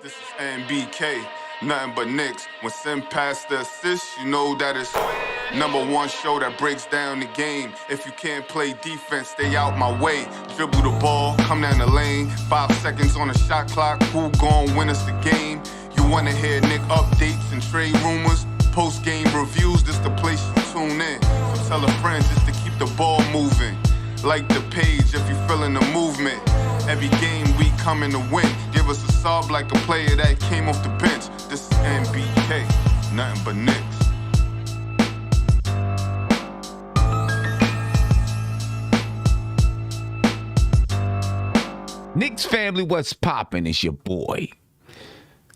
This is NBK, nothing but Knicks. When Sim passed the assist, you know that it's #1 show that breaks down the game. If you can't play defense, stay out my way. Dribble the ball, come down the lane. 5 seconds on the shot clock, who gon' win us the game? You wanna hear Nick updates and trade rumors? Postgame reviews, this the place you tune in. So tell a friend just to keep the ball moving. Like the page if you feeling the movement. Every game we coming to win. Give us a sub like a player that came off the bench. This is NBK, nothing but Knicks. Knicks family, what's poppin'? It's your boy.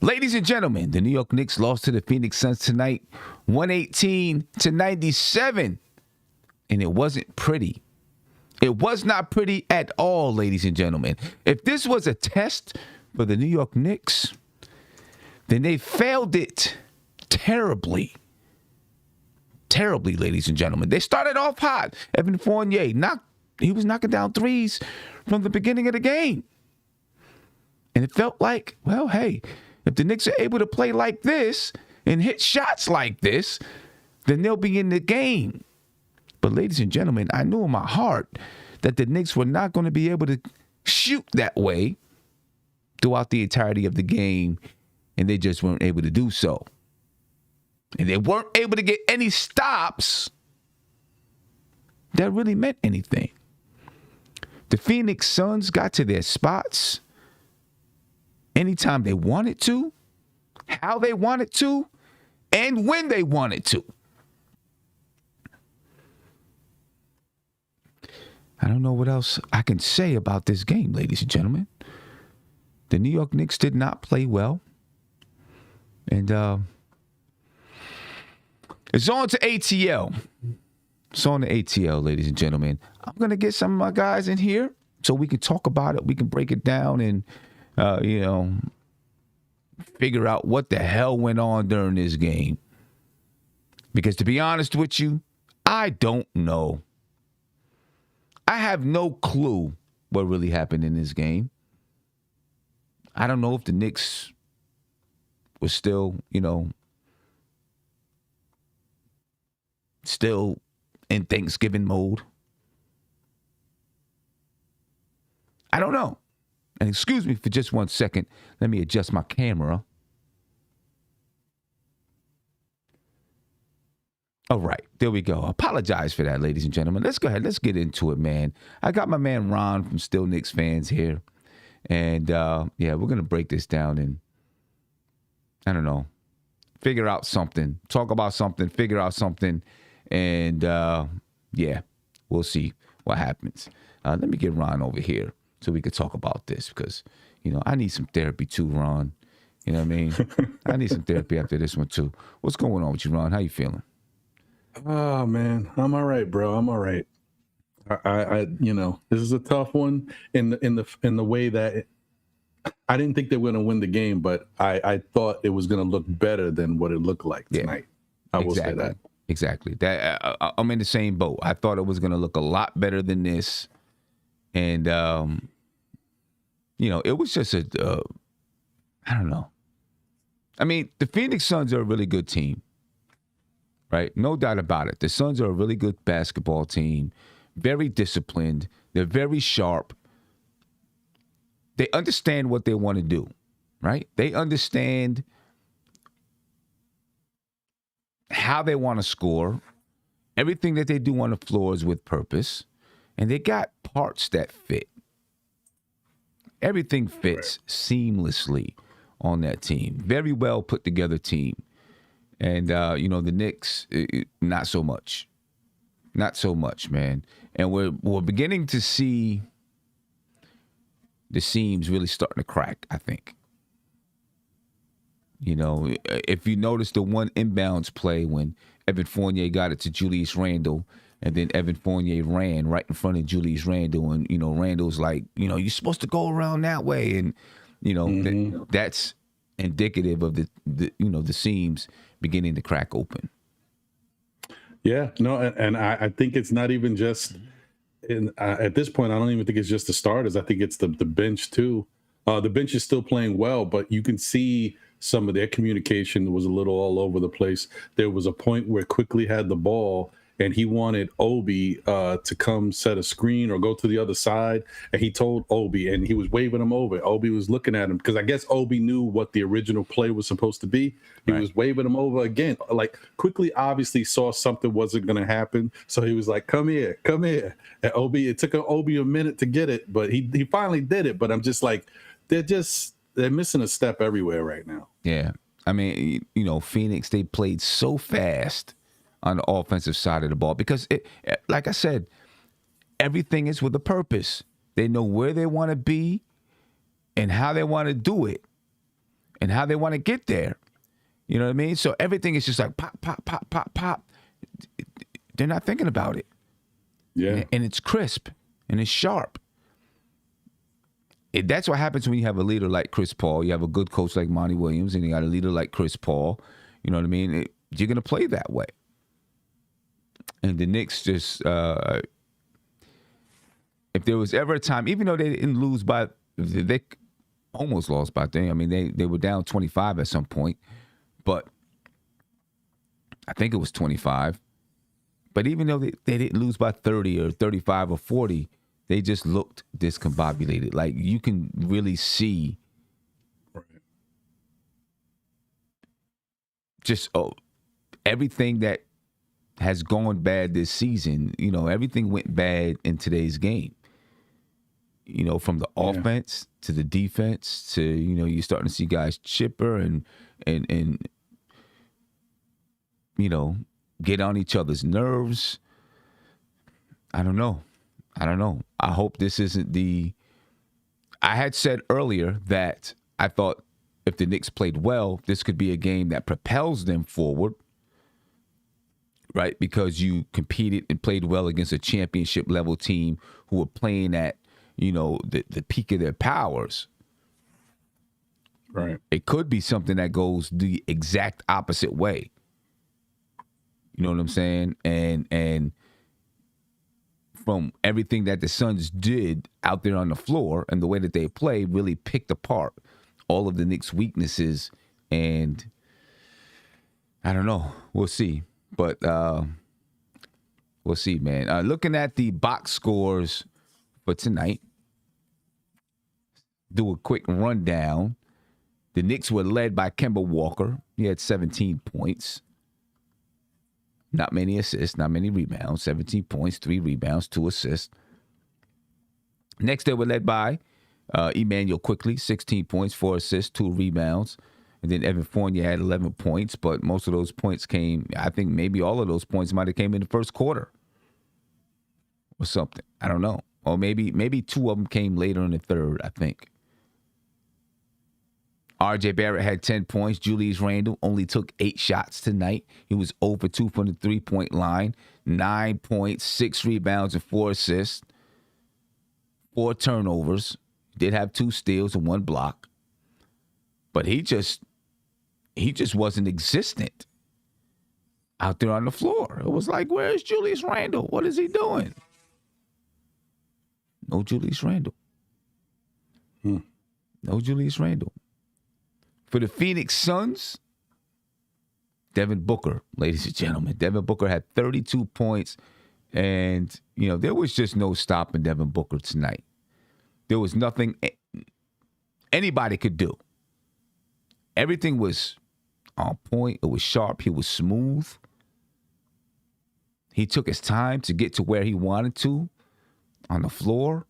Ladies and gentlemen, the New York Knicks lost to the Phoenix Suns tonight, 118-97. And it wasn't pretty. It was not pretty at all, ladies and gentlemen. If this was a test for the New York Knicks, then they failed it terribly. Terribly, ladies and gentlemen. They started off hot. Evan Fournier, he was knocking down threes from the beginning of the game. And it felt like, well, hey, if the Knicks are able to play like this and hit shots like this, then they'll be in the game. But ladies and gentlemen, I knew in my heart that the Knicks were not going to be able to shoot that way throughout the entirety of the game, and they just weren't able to do so. And they weren't able to get any stops that really meant anything. The Phoenix Suns got to their spots anytime they wanted to, how they wanted to, and when they wanted to. I don't know what else I can say about this game, ladies and gentlemen. The New York Knicks did not play well. And it's on to ATL. It's on to ATL, ladies and gentlemen. I'm going to get some of my guys in here so we can talk about it. We can break it down and, figure out what the hell went on during this game. Because to be honest with you, I don't know. I have no clue what really happened in this game. I don't know if the Knicks was still, still in Thanksgiving mode. I don't know. And excuse me for just 1 second. Let me adjust my camera. All right, there we go. Apologize for that, ladies and gentlemen. Let's go ahead. Let's get into it, man. I got my man Ron from Still Knicks Fans here. And, we're going to break this down and, I don't know, figure out something. Talk about something, figure out something. And, we'll see what happens. Let me get Ron over here so we could talk about this because, I need some therapy too, Ron. You know what I mean? I need some therapy after this one too. What's going on with you, Ron? How you feeling? Oh man, I'm all right, bro. I'm all right. I this is a tough one in the way that I didn't think they were going to win the game, but I thought it was going to look better than what it looked like tonight. I will say that. Exactly. That I'm in the same boat. I thought it was going to look a lot better than this, and it was just I don't know. I mean, the Phoenix Suns are a really good team. Right? No doubt about it. The Suns are a really good basketball team, very disciplined. They're very sharp. They understand what they want to do, right? They understand how they want to score. Everything that they do on the floor is with purpose, and they got parts that fit. Everything fits seamlessly on that team. Very well put together team. And, the Knicks, not so much. Not so much, man. And we're beginning to see the seams really starting to crack, I think. If you notice the one inbounds play when Evan Fournier got it to Julius Randle, and then Evan Fournier ran right in front of Julius Randle, and, Randle's like, you're supposed to go around that way. And, that's indicative of the seams beginning to crack open. Yeah, no, and I think it's not even just at this point. I don't even think it's just the starters. I think it's the bench too. The bench is still playing well, but you can see some of their communication was a little all over the place. There was a point where Quickly had the ball and he wanted Obi to come set a screen or go to the other side. And he told Obi, and he was waving him over. Obi was looking at him because I guess Obi knew what the original play was supposed to be. He was waving him over again. Like, Quickly obviously saw something wasn't going to happen. So he was like, come here, come here. And Obi, it took Obi a minute to get it, but he finally did it. But I'm just like, they're missing a step everywhere right now. Yeah. I mean, Phoenix, they played so fast on the offensive side of the ball because, like I said, everything is with a purpose. They know where they want to be and how they want to do it and how they want to get there. You know what I mean? So everything is just like pop, pop, pop, pop, pop. They're not thinking about it. Yeah. And it's crisp and it's sharp. That's what happens when you have a leader like Chris Paul. You have a good coach like Monty Williams, and you got a leader like Chris Paul. You know what I mean? You're going to play that way. And the Knicks just, if there was ever a time, even though they didn't lose by, they almost lost by 30. I mean, they were down 25 at some point, but I think it was 25. But even though they didn't lose by 30 or 35 or 40, they just looked discombobulated. Like, you can really see just everything that has gone bad this season. Everything went bad in today's game. From the offense to the defense to, you're starting to see guys chipper and get on each other's nerves. I don't know. I hope this isn't I had said earlier that I thought if the Knicks played well, this could be a game that propels them forward, right? Because you competed and played well against a championship level team who were playing at, the peak of their powers. Right. It could be something that goes the exact opposite way. You know what I'm saying? And from everything that the Suns did out there on the floor and the way that they played, really picked apart all of the Knicks' weaknesses. And I don't know. We'll see. But we'll see, man. Looking at the box scores for tonight, do a quick rundown. The Knicks were led by Kemba Walker. He had 17 points. Not many assists, not many rebounds. 17 points, 3 rebounds, 2 assists. Next, they were led by Emmanuel Quickly, 16 points, 4 assists, 2 rebounds. And then Evan Fournier had 11 points, but most of those points came, I think maybe all of those points might have came in the first quarter or something. I don't know. Or maybe 2 of them came later in the third, I think. R.J. Barrett had 10 points. Julius Randle only took 8 shots tonight. He was 0 for 2 from the three-point line. 9 points, 6 rebounds, and 4 assists. 4 turnovers. Did have 2 steals and 1 block. But he just wasn't existent out there on the floor. It was like, where's Julius Randle? What is he doing? No Julius Randle. No Julius Randle. For the Phoenix Suns, Devin Booker, ladies and gentlemen. Devin Booker had 32 points, and, there was just no stopping Devin Booker tonight. There was nothing anybody could do. Everything was on point. It was sharp. He was smooth. He took his time to get to where he wanted to on the floor.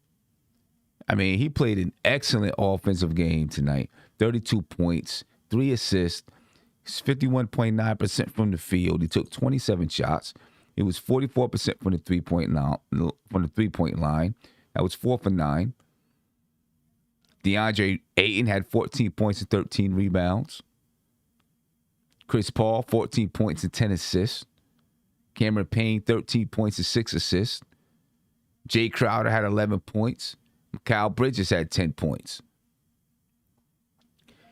I mean, he played an excellent offensive game tonight. 32 points, 3 assists, 51.9% from the field. He took 27 shots. It was 44% from the three-point line. That was 4 for 9. DeAndre Ayton had 14 points and 13 rebounds. Chris Paul, 14 points and 10 assists. Cameron Payne, 13 points and 6 assists. Jay Crowder had 11 points. Mikal Bridges had 10 points.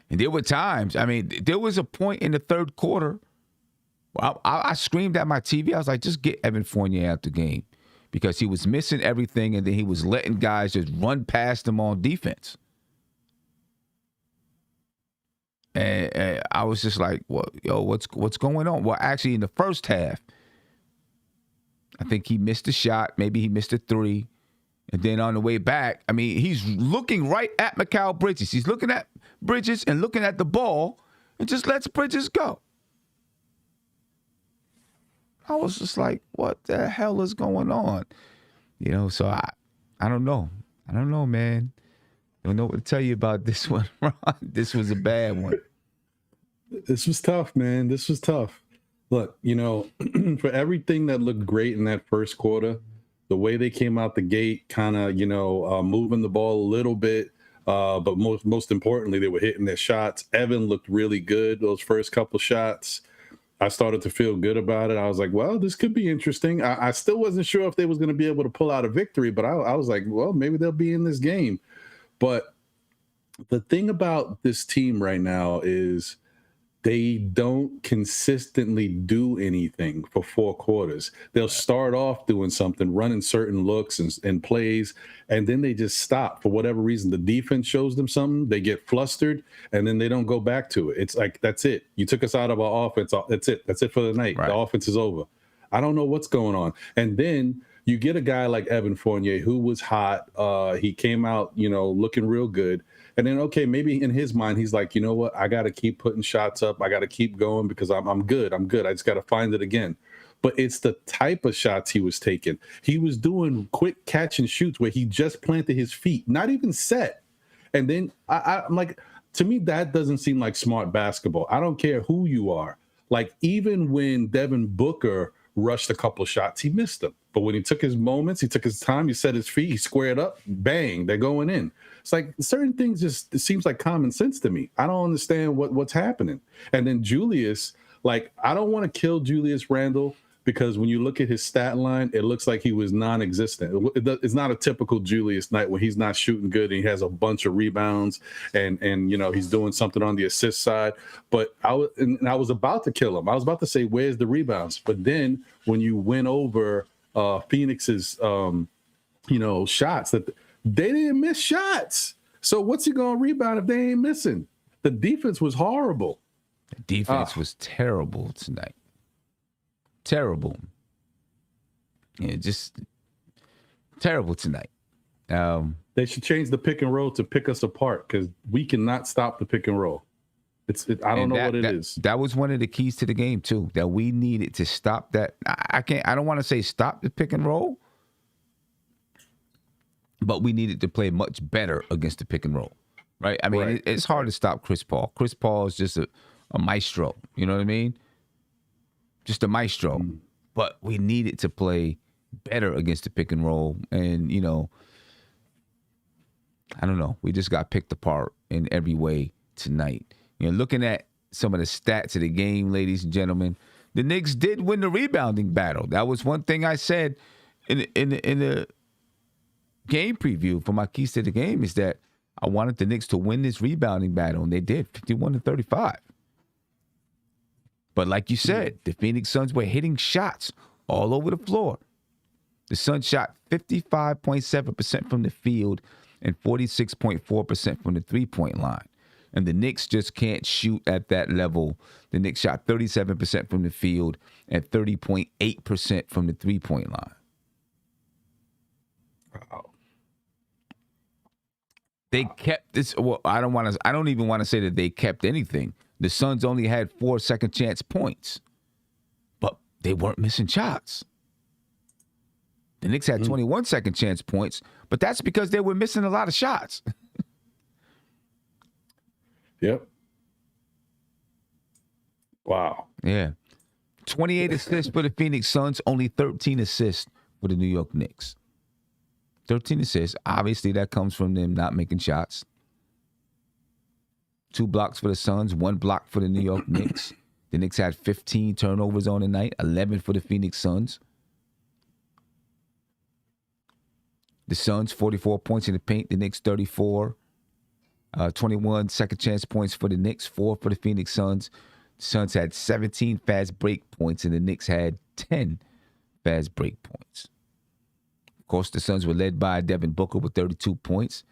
And there were times, there was a point in the third quarter where I screamed at my TV. I was like, just get Evan Fournier out the game, because he was missing everything, and then he was letting guys just run past him on defense. And I was just like, well, what's going on? Well, actually, in the first half, I think he missed a shot. Maybe he missed a three. And then on the way back, I mean, he's looking right at Mikal Bridges. He's looking at Bridges and looking at the ball and just lets Bridges go. I was just like, what the hell is going on? So I don't know. I don't know, man. Don't know what to tell you about this one, Ron. This was a bad one. This was tough, man. This was tough. Look, for everything that looked great in that first quarter, the way they came out the gate, kind of, moving the ball a little bit, but most importantly, they were hitting their shots. Evan looked really good those first couple shots. I started to feel good about it. I was like, well, this could be interesting. I still wasn't sure if they was going to be able to pull out a victory, but I was like, well, maybe they'll be in this game. But the thing about this team right now is they don't consistently do anything for 4 quarters. They'll start off doing something, running certain looks and plays, and then they just stop for whatever reason. The defense shows them something, they get flustered, and then they don't go back to it. It's like, that's it. You took us out of our offense. That's it. That's it for the night. Right. The offense is over. I don't know what's going on. And then you get a guy like Evan Fournier who was hot. He came out, looking real good. And then, okay, maybe in his mind, he's like, you know what? I got to keep putting shots up. I got to keep going because I'm good. I'm good. I just got to find it again. But it's the type of shots he was taking. He was doing quick catch and shoots where he just planted his feet, not even set. And then I'm like, to me, that doesn't seem like smart basketball. I don't care who you are. Like, even when Devin Booker rushed a couple shots, he missed them. But when he took his moments, he took his time, he set his feet, he squared up, bang, they're going in. It's like certain things it seems like common sense to me. I don't understand what's happening. And then Julius, like, I don't want to kill Julius Randle because when you look at his stat line, it looks like he was non-existent. It's not a typical Julius night when he's not shooting good and he has a bunch of rebounds and he's doing something on the assist side. But I was about to kill him. I was about to say, where's the rebounds? But then when you went over Phoenix's shots, that they didn't miss shots. So what's he gonna rebound if they ain't missing? The defense was horrible. The defense was terrible tonight. Terrible. Yeah, just terrible tonight. They should change the pick and roll to pick us apart because we cannot stop the pick and roll. I don't know what it is. That was one of the keys to the game too. That we needed to stop that. I don't want to say stop the pick and roll, but we needed to play much better against the pick and roll, right? I mean, right. It's hard to stop Chris Paul. Chris Paul is just a maestro. You know what I mean? Just a maestro. But we needed to play better against the pick and roll. And, I don't know. We just got picked apart in every way tonight. Looking at some of the stats of the game, ladies and gentlemen, the Knicks did win the rebounding battle. That was one thing I said in the game preview for my keys to the game is that I wanted the Knicks to win this rebounding battle, and they did, 51-35. But like you said, the Phoenix Suns were hitting shots all over the floor. The Suns shot 55.7% from the field and 46.4% from the three-point line. And the Knicks just can't shoot at that level. The Knicks shot 37% from the field and 30.8% from the three-point line. Wow. They kept this. Well, I don't even want to say that they kept anything. The Suns only had 4 second chance points, but they weren't missing shots. The Knicks had 21 second chance points, but that's because they were missing a lot of shots. Yep. Wow. Yeah. 28 assists for the Phoenix Suns, only 13 assists for the New York Knicks. 13 assists. Obviously, that comes from them not making shots. 2 blocks for the Suns, 1 block for the New York Knicks. The Knicks had 15 turnovers on the night, 11 for the Phoenix Suns. The Suns, 44 points in the paint. The Knicks, 34. 21 second chance points for the Knicks, 4 for the Phoenix Suns. The Suns had 17 fast break points, and the Knicks had 10 fast break points. Of course, the Suns were led by Devin Booker with 32 points.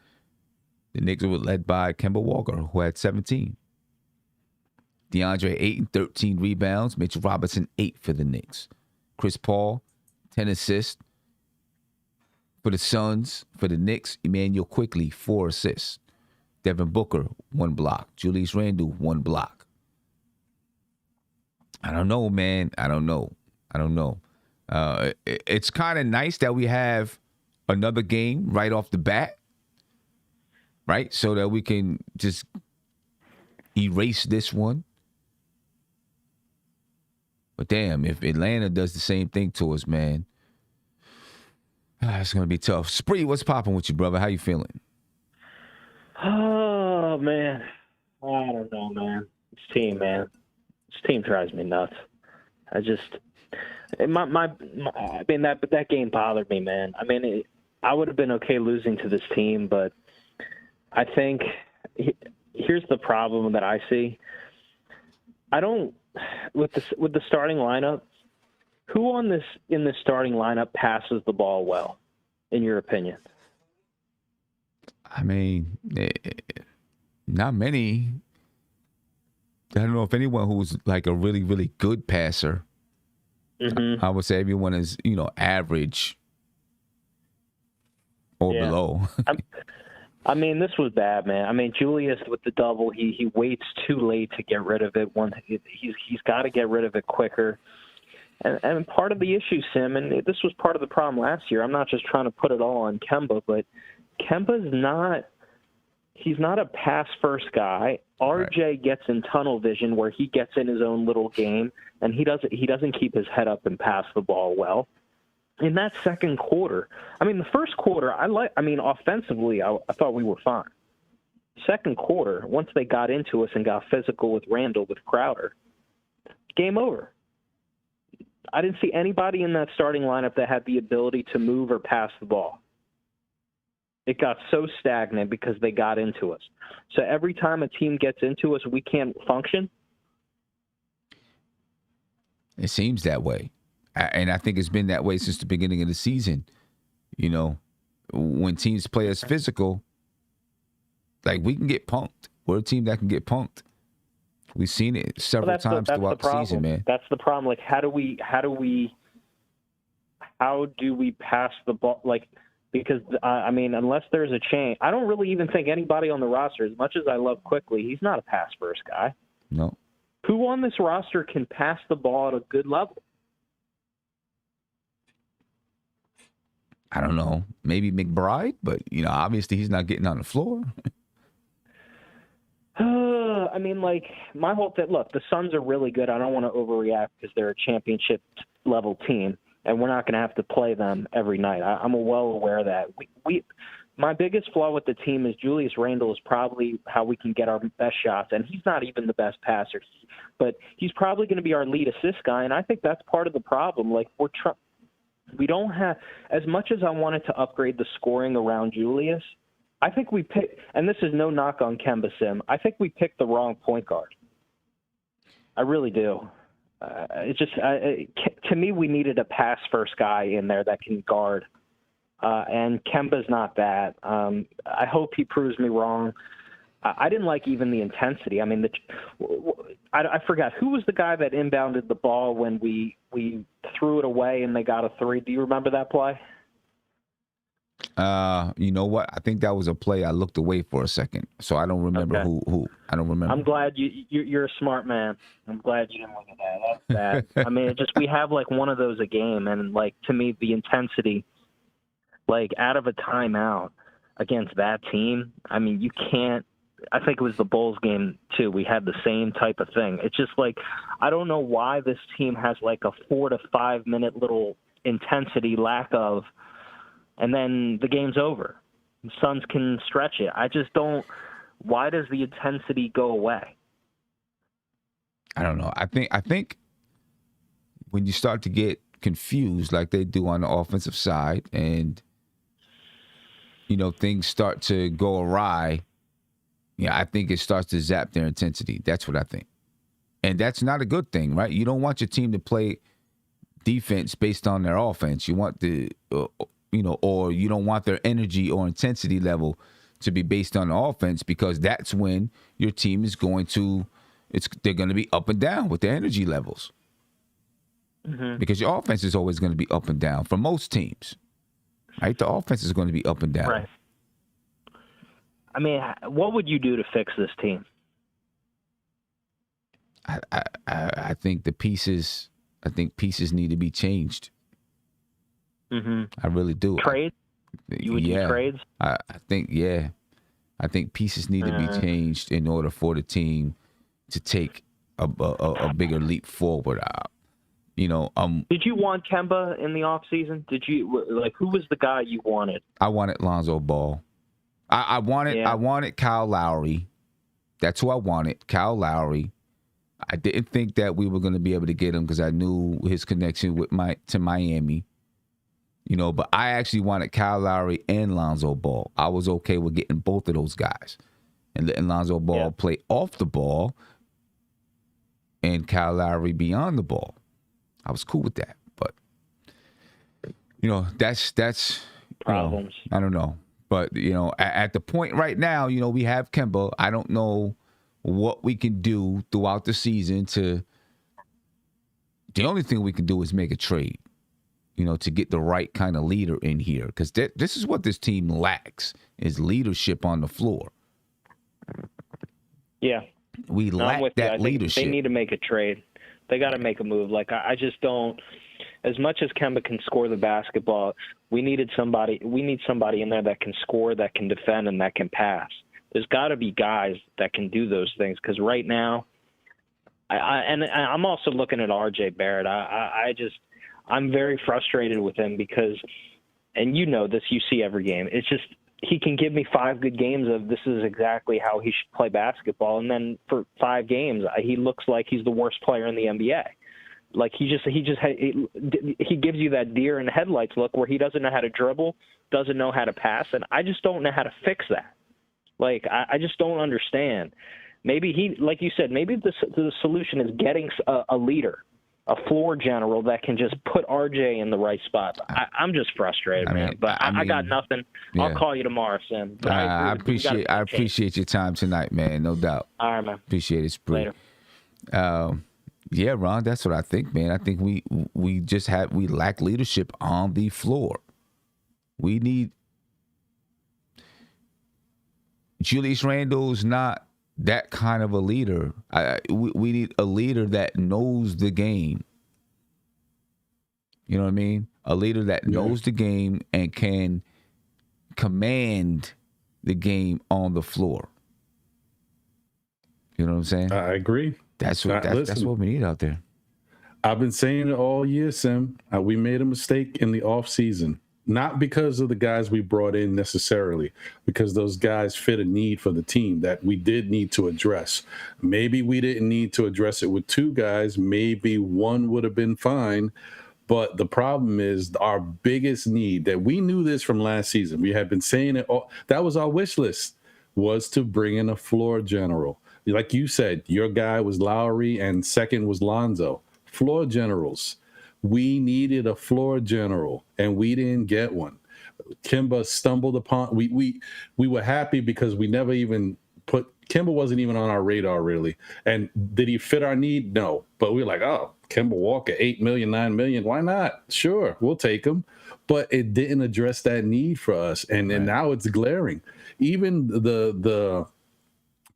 The Knicks were led by Kemba Walker, who had 17. DeAndre 8 and 13 rebounds. Mitchell Robinson 8 for the Knicks. Chris Paul 10 assists for the Suns. For the Knicks, Emmanuel Quickley 4 assists. Devin Booker 1 block. Julius Randle 1 block. I don't know, man. I don't know. It's kind of nice that we have another game right off the bat, right? So that we can just erase this one. But damn, if Atlanta does the same thing to us, man, it's going to be tough. Spree, what's popping with you, brother? How you feeling? Oh, man. I don't know, man. This team drives me nuts. I mean, that game bothered me, man. I mean, I would have been okay losing to this team, but I think here's the problem that I see. I don't with the starting lineup. Who in this starting lineup passes the ball well, in your opinion? I mean, not many. I don't know if anyone who's like a really, really good passer. Mm-hmm. I would say everyone is, average or below. I mean, this was bad, man. I mean, Julius with the double, he waits too late to get rid of it. He's got to get rid of it quicker. And part of the issue, Sim, and this was part of the problem last year. I'm not just trying to put it all on Kemba, but Kemba's he's not a pass-first guy. RJ gets in tunnel vision where he gets in his own little game, and he doesn't keep his head up and pass the ball well. In that second quarter, I mean, the first quarter, offensively, I thought we were fine. Second quarter, once they got into us and got physical with Randall, with Crowder, game over. I didn't see anybody in that starting lineup that had the ability to move or pass the ball. It got so stagnant because they got into us. So every time a team gets into us, we can't function. It seems that way. And I think it's been that way since the beginning of the season. When teams play us physical, like we can get punked. We're a team that can get punked. We've seen it several times throughout the season, man. That's the problem. Like, how do we pass the ball? Like, because unless there's a change, I don't really even think anybody on the roster, as much as I love Quickly, he's not a pass first guy. No. Who on this roster can pass the ball at a good level? I don't know. Maybe McBride, but obviously he's not getting on the floor. I mean, like, my whole thing, look, the Suns are really good. I don't want to overreact because they're a championship level team, and we're not going to have to play them every night. I'm well aware of that. My biggest flaw with the team is Julius Randle is probably how we can get our best shots, and he's not even the best passer, but he's probably going to be our lead assist guy, and I think that's part of the problem. Like, we don't have, as much as I wanted to upgrade the scoring around Julius, I think we picked, and this is no knock on Kemba Sim, I think we picked the wrong point guard. I really do. To me, we needed a pass-first guy in there that can guard, and Kemba's not that. I hope he proves me wrong. I didn't like even the intensity. I mean, I forgot. Who was the guy that inbounded the ball when we threw it away and they got a three? Do you remember that play? You know what? I think that was a play I looked away for a second, so I don't remember who. I don't remember. I'm glad you're a smart man. I'm glad you didn't look at that. That's bad. I mean, we have like one of those a game, and like to me, the intensity, like out of a timeout against that team. I mean, you can't. I think it was the Bulls game too. We had the same type of thing. It's just like I don't know why this team has like a 4 to 5 minute little intensity lack of. And then the game's over. The Suns can stretch it. I just don't. Why does the intensity go away? I don't know. I think when you start to get confused like they do on the offensive side and, things start to go awry, I think it starts to zap their intensity. That's what I think. And that's not a good thing, right? You don't want your team to play defense based on their offense. You want or you don't want their energy or intensity level to be based on the offense because that's when your team is going to, they're going to be up and down with their energy levels. Because your offense is always going to be up and down for most teams, right? The offense is going to be up and down. Right. I mean, what would you do to fix this team? I think the pieces. I think pieces need to be changed. I really do. Trades? You would do trades? I think I think pieces need to be changed in order for the team to take a bigger leap forward. Did you want Kemba in the offseason? Did you who was the guy you wanted? I wanted Lonzo Ball. I wanted Kyle Lowry. That's who I wanted, Kyle Lowry. I didn't think that we were going to be able to get him because I knew his connection to Miami. But I actually wanted Kyle Lowry and Lonzo Ball. I was okay with getting both of those guys and letting Lonzo Ball play off the ball and Kyle Lowry be on the ball. I was cool with that. But, that's problems. I don't know. But, at the point right now, we have Kemba. I don't know what we can do throughout the season the only thing we can do is make a trade. To get the right kind of leader in here. Because this is what this team lacks, is leadership on the floor. Yeah. We lack that leadership. They need to make a trade. They got to make a move. I just don't – as much as Kemba can score the basketball, we need somebody in there that can score, that can defend, and that can pass. There's got to be guys that can do those things because right now I'm also looking at R.J. Barrett. I'm very frustrated with him because, and this, you see every game. It's just he can give me 5 good games of this is exactly how he should play basketball, and then for 5 games he looks like he's the worst player in the NBA. He gives you that deer in the headlights look where he doesn't know how to dribble, doesn't know how to pass, and I just don't know how to fix that. I just don't understand. Maybe like you said, maybe the solution is getting a leader. A floor general that can just put RJ in the right spot. I'm just frustrated, man. But I got nothing. Yeah. I'll call you tomorrow, Sim. I appreciate your time tonight, man. No doubt. All right, man. Appreciate it, Spree. Later. Yeah, Ron, that's what I think, man. I think we lack leadership on the floor. We need Julius Randle's not that kind of a leader. We need a leader that knows the game. You know what I mean? A leader that knows the game and can command the game on the floor. You know what I'm saying? I agree. That's what we need out there. I've been saying it all year, Sim. We made a mistake in the offseason. Not because of the guys we brought in necessarily, because those guys fit a need for the team that we did need to address. Maybe we didn't need to address it with 2 guys. Maybe one would have been fine. But the problem is our biggest need that we knew this from last season. We had been saying it all. That was our wish list, was to bring in a floor general. Like you said, your guy was Lowry and second was Lonzo. Floor generals. We needed a floor general, and we didn't get one. Kemba stumbled upon. We were happy because we never even put. Kemba wasn't even on our radar really. And did he fit our need? No. But we were like, oh, Kemba Walker, $8 million, $9 million. Why not? Sure, we'll take him. But it didn't address that need for us, and now it's glaring. Even the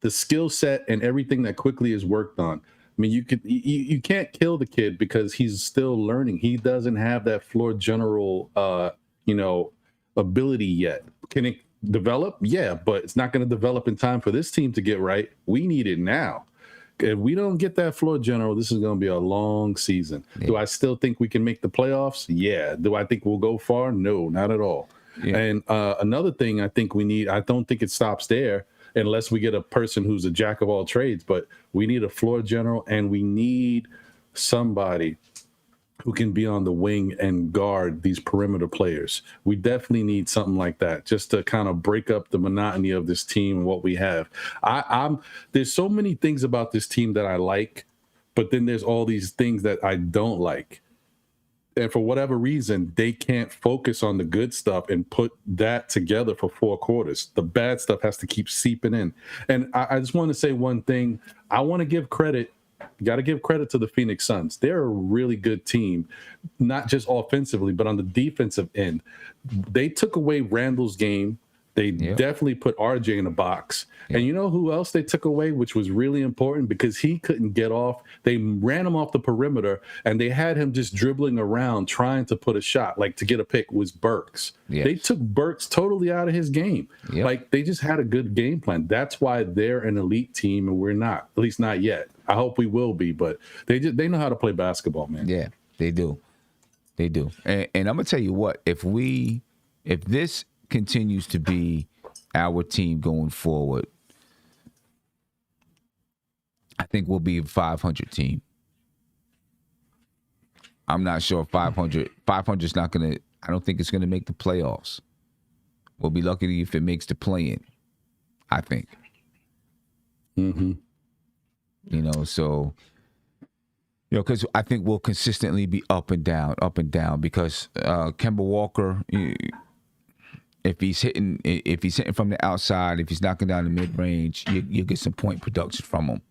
skill set and everything that quickly is worked on. I mean, you can't kill the kid because he's still learning. He doesn't have that floor general, ability yet. Can it develop? Yeah, but it's not going to develop in time for this team to get right. We need it now. If we don't get that floor general, this is going to be a long season. Yeah. Do I still think we can make the playoffs? Yeah. Do I think we'll go far? No, not at all. Yeah. And another thing I think we need, I don't think it stops there, unless we get a person who's a jack of all trades, but we need a floor general, and we need somebody who can be on the wing and guard these perimeter players. We definitely need something like that just to kind of break up the monotony of this team and what we have. There's so many things about this team that I like, but then there's all these things that I don't like. And for whatever reason, they can't focus on the good stuff and put that together for 4 quarters. The bad stuff has to keep seeping in. And I just want to say one thing. I want to give credit. Got to give credit to the Phoenix Suns. They're a really good team, not just offensively, but on the defensive end. They took away Randall's game. They definitely put RJ in a box. And you know who else they took away, which was really important because he couldn't get off. They ran him off the perimeter, and they had him just dribbling around trying to put a shot, like to get a pick, was Burks. They took Burks totally out of his game. Like, they just had a good game plan. That's why they're an elite team, and we're not, at least not yet. I hope we will be, but they know how to play basketball, man. Yeah, they do. They do. And I'm going to tell you what, if this continues to be our team going forward, I think we'll be a 500 team. I'm not sure 500 is not going to, I don't think it's going to make the playoffs. We'll be lucky if it makes the play-in, I think. Mm-hmm. You know, so, you know, because I think we'll consistently be up and down because Kemba Walker, if he's hitting from the outside, if he's knocking down the mid range, you get some point production from him.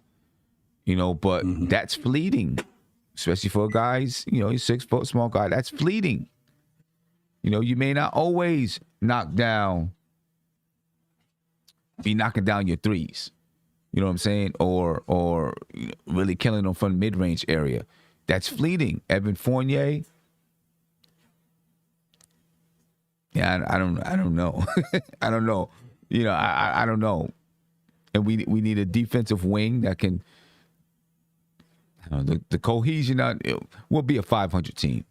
You know, but that's fleeting, especially for guys. You know, he's 6 foot small guy. That's fleeting. You know, you may not always be knocking down your threes. You know what I'm saying? Or really killing them from the mid range area. That's fleeting. Evan Fournier. Yeah, I don't know. I don't know. You know, I don't know. And we need a defensive wing that can. The cohesion. We'll be a 500 team.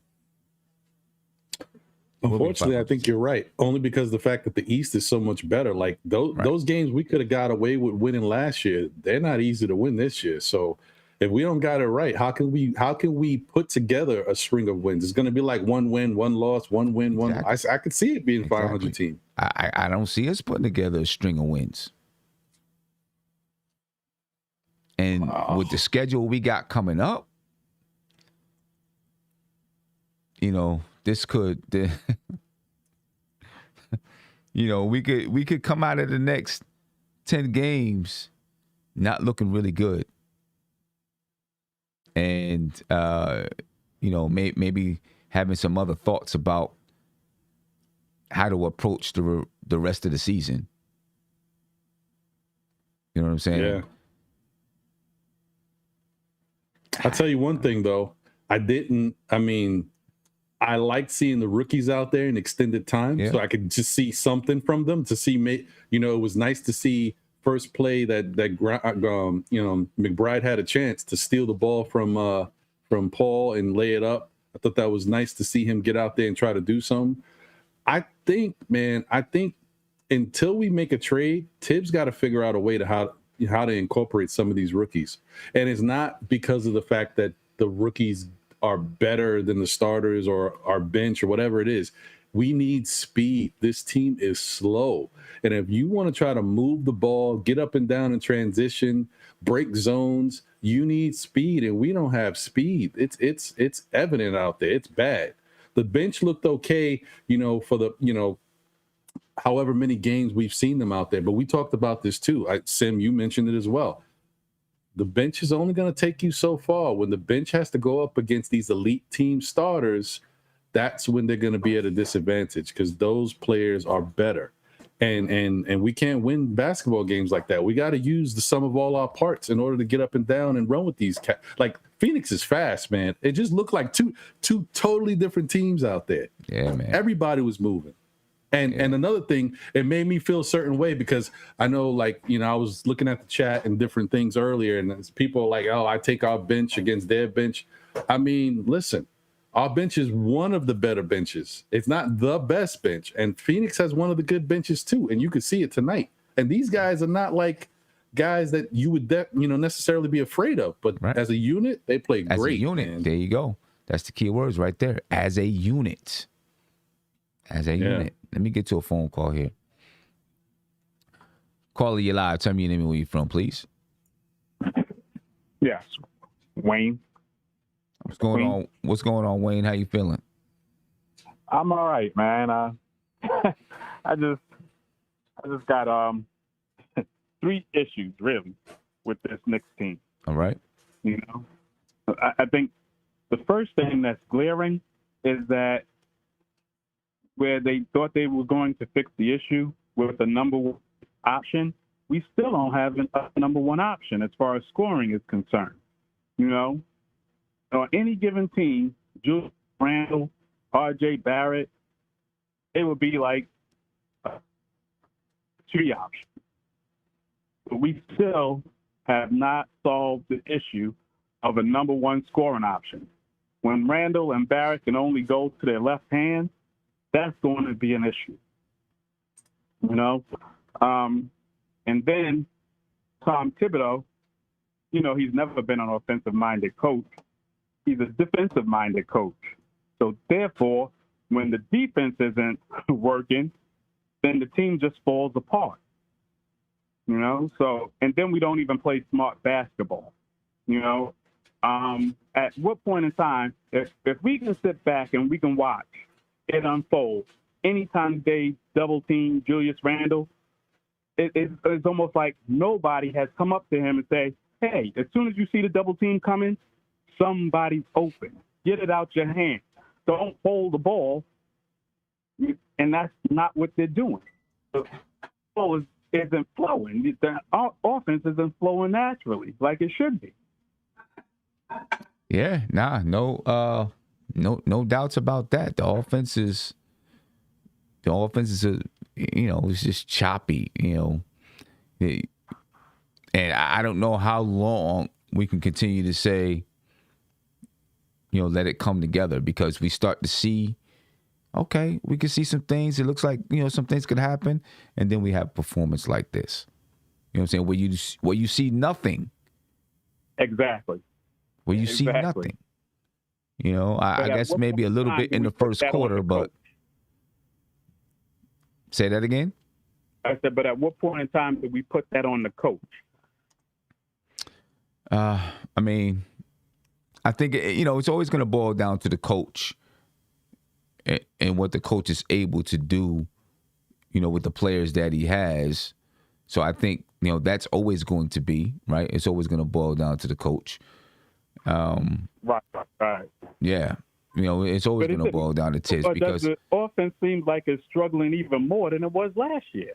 Unfortunately, I think you're right. Only because the fact that the East is so much better. Like those games we could have got away with winning last year. They're not easy to win this year. So if we don't got it right, how can we put together a string of wins? It's going to be like 1 win, 1 loss, 1 win, 1. I could see it being 500 team. I don't see us putting together a string of wins. And with the schedule we got coming up, you know, this could, you know, we could come out of the next 10 games not looking really good. And, you know, maybe having some other thoughts about how to approach the rest of the season. You know what I'm saying? Yeah. I'll tell you one thing, though. I liked seeing the rookies out there in extended time, so I could just see something from them. To see, you know, it was nice to see first play that you know, McBride had a chance to steal the ball from Paul and lay it up. I thought that was nice to see him get out there and try to do something. I think until we make a trade, Tibbs got to figure out a way to how to incorporate some of these rookies, and it's not because of the fact that the rookies are better than the starters or our bench or whatever it is. We need speed. This team is slow. And if you want to try to move the ball, get up and down in transition, break zones, you need speed. And we don't have speed. It's evident out there. It's bad. The bench looked okay, you know, for the, you know, however many games we've seen them out there. But we talked about this too. Sim, you mentioned it as well. The bench is only going to take you so far. When the bench has to go up against these elite team starters, that's when they're going to be at a disadvantage because those players are better. And we can't win basketball games like that. We got to use the sum of all our parts in order to get up and down and run with these like Phoenix is fast, man. It just looked like two totally different teams out there. Yeah, man. Everybody was moving. And another thing, it made me feel a certain way because I know, like, you know, I was looking at the chat and different things earlier, and people are like, oh, I take our bench against their bench. I mean, listen, our bench is one of the better benches. It's not the best bench. And Phoenix has one of the good benches too. And you could see it tonight. And these guys are not like guys that you would necessarily be afraid of. But as a unit, they play great. As a unit, man. There you go. That's the key words right there. As a unit. As a unit. Let me get to a phone call here. Caller, you live. Tell me your name and where you're from, please. Yes. Wayne. What's going on? What's going on, Wayne? How you feeling? I'm all right, man. I just got 3 issues really with this Knicks team. All right. You know, I think the first thing that's glaring is that where they thought they were going to fix the issue with the number 1 option, we still don't have a number 1 option as far as scoring is concerned. You know, on any given team, Julius Randle, R.J. Barrett, it would be like a 3 option. But we still have not solved the issue of a number 1 scoring option. When Randle and Barrett can only go to their left hand, that's going to be an issue. You know? And then Tom Thibodeau, you know, he's never been an offensive-minded coach. He's a defensive-minded coach. So therefore, when the defense isn't working, then the team just falls apart. You know, so, and then we don't even play smart basketball. You know, at what point in time, if we can sit back and we can watch it unfold, anytime they double team Julius Randle, it's almost like nobody has come up to him and say, hey, as soon as you see the double team coming, somebody's open. Get it out your hand. Don't hold the ball. And that's not what they're doing. The ball isn't flowing. The offense isn't flowing naturally like it should be. Yeah, no doubts about that. The offense is it's just choppy, you know. And I don't know how long we can continue to say, you know, let it come together, because we start to see, okay, we can see some things. It looks like, you know, some things could happen, and then we have performance like this. You know what I'm saying? Where you see nothing. Exactly. Where you see nothing. You know, I guess maybe a little bit in the first quarter, but say that again? I said, but at what point in time did we put that on the coach? I mean, I think, you know, it's always going to boil down to the coach and what the coach is able to do, you know, with the players that he has. So I think, you know, that's always going to be, right? It's always going to boil down to the coach. Right. Yeah. You know, it's always going to boil down to Tiz, because the offense seems like it's struggling even more than it was last year.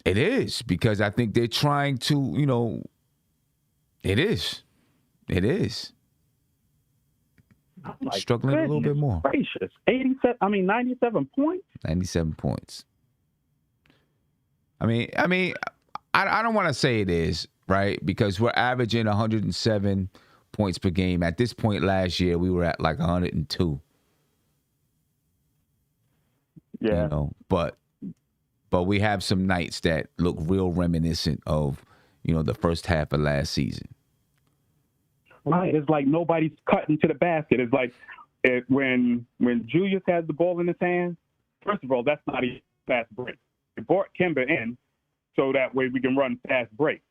It is, because I think they're trying to, you know, it is. Like, struggling a little bit more. Gracious. 97 points? 97 points. I mean, I don't want to say it is, right? Because we're averaging 107 points per game. At this point last year, we were at like 102. Yeah. You know, but we have some nights that look real reminiscent of, you know, the first half of last season. Right. It's like nobody's cutting to the basket. It's like when Julius has the ball in his hands, first of all, that's not a fast break. They brought Kemba in so that way we can run fast breaks.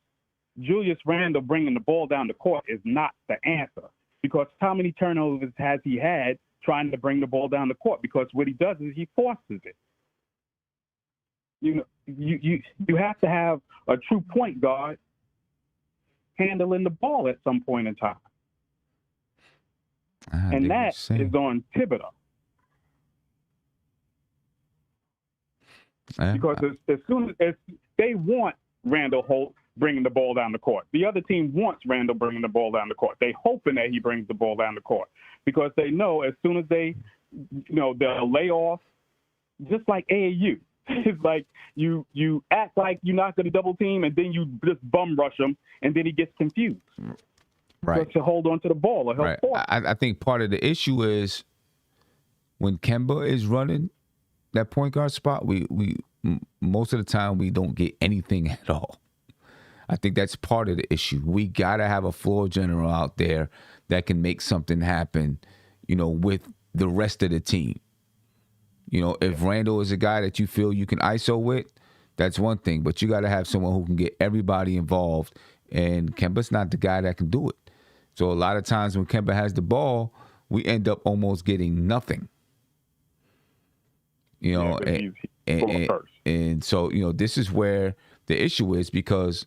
Julius Randle bringing the ball down the court is not the answer, because how many turnovers has he had trying to bring the ball down the court? Because what he does is he forces it. You know, you have to have a true point guard handling the ball at some point in time. And that is on Thibodeau. Because as soon as they want Randle Holt bringing the ball down the court, the other team wants Randle bringing the ball down the court. They hoping that he brings the ball down the court, because they know as soon as they, you know, they'll lay off, just like AAU. It's like you act like you're not going to double team, and then you just bum rush him, and then he gets confused. Right. To hold on to the ball. Or right. I think part of the issue is when Kemba is running that point guard spot, we most of the time we don't get anything at all. I think that's part of the issue. We got to have a floor general out there that can make something happen, you know, with the rest of the team. You know, if Randle is a guy that you feel you can ISO with, that's one thing. But you got to have someone who can get everybody involved. And Kemba's not the guy that can do it. So a lot of times when Kemba has the ball, we end up almost getting nothing. You know, he's going first. and so, you know, this is where the issue is, because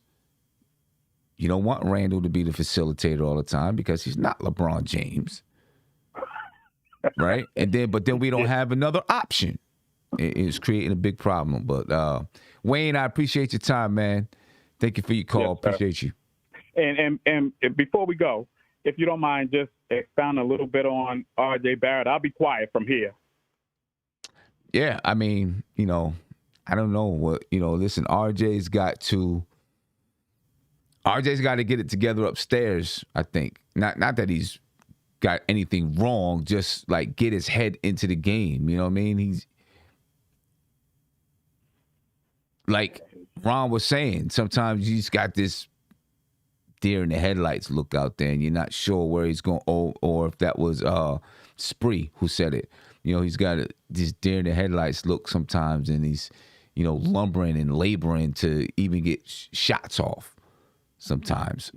you don't want Randall to be the facilitator all the time, because he's not LeBron James. Right? But then we don't have another option. It's creating a big problem. But Wayne, I appreciate your time, man. Thank you for your call. Yes, appreciate you. And before we go, if you don't mind, just expound a little bit on R.J. Barrett. I'll be quiet from here. Yeah, I mean, you know, I don't know what, you know, listen, RJ's got to get it together upstairs, I think. Not that he's got anything wrong, just like get his head into the game. You know what I mean? He's like Ron was saying, sometimes you just got this deer in the headlights look out there, and you're not sure where he's going, or if that was Spree who said it. You know, he's got this deer in the headlights look sometimes, and he's, you know, lumbering and laboring to even get shots off sometimes.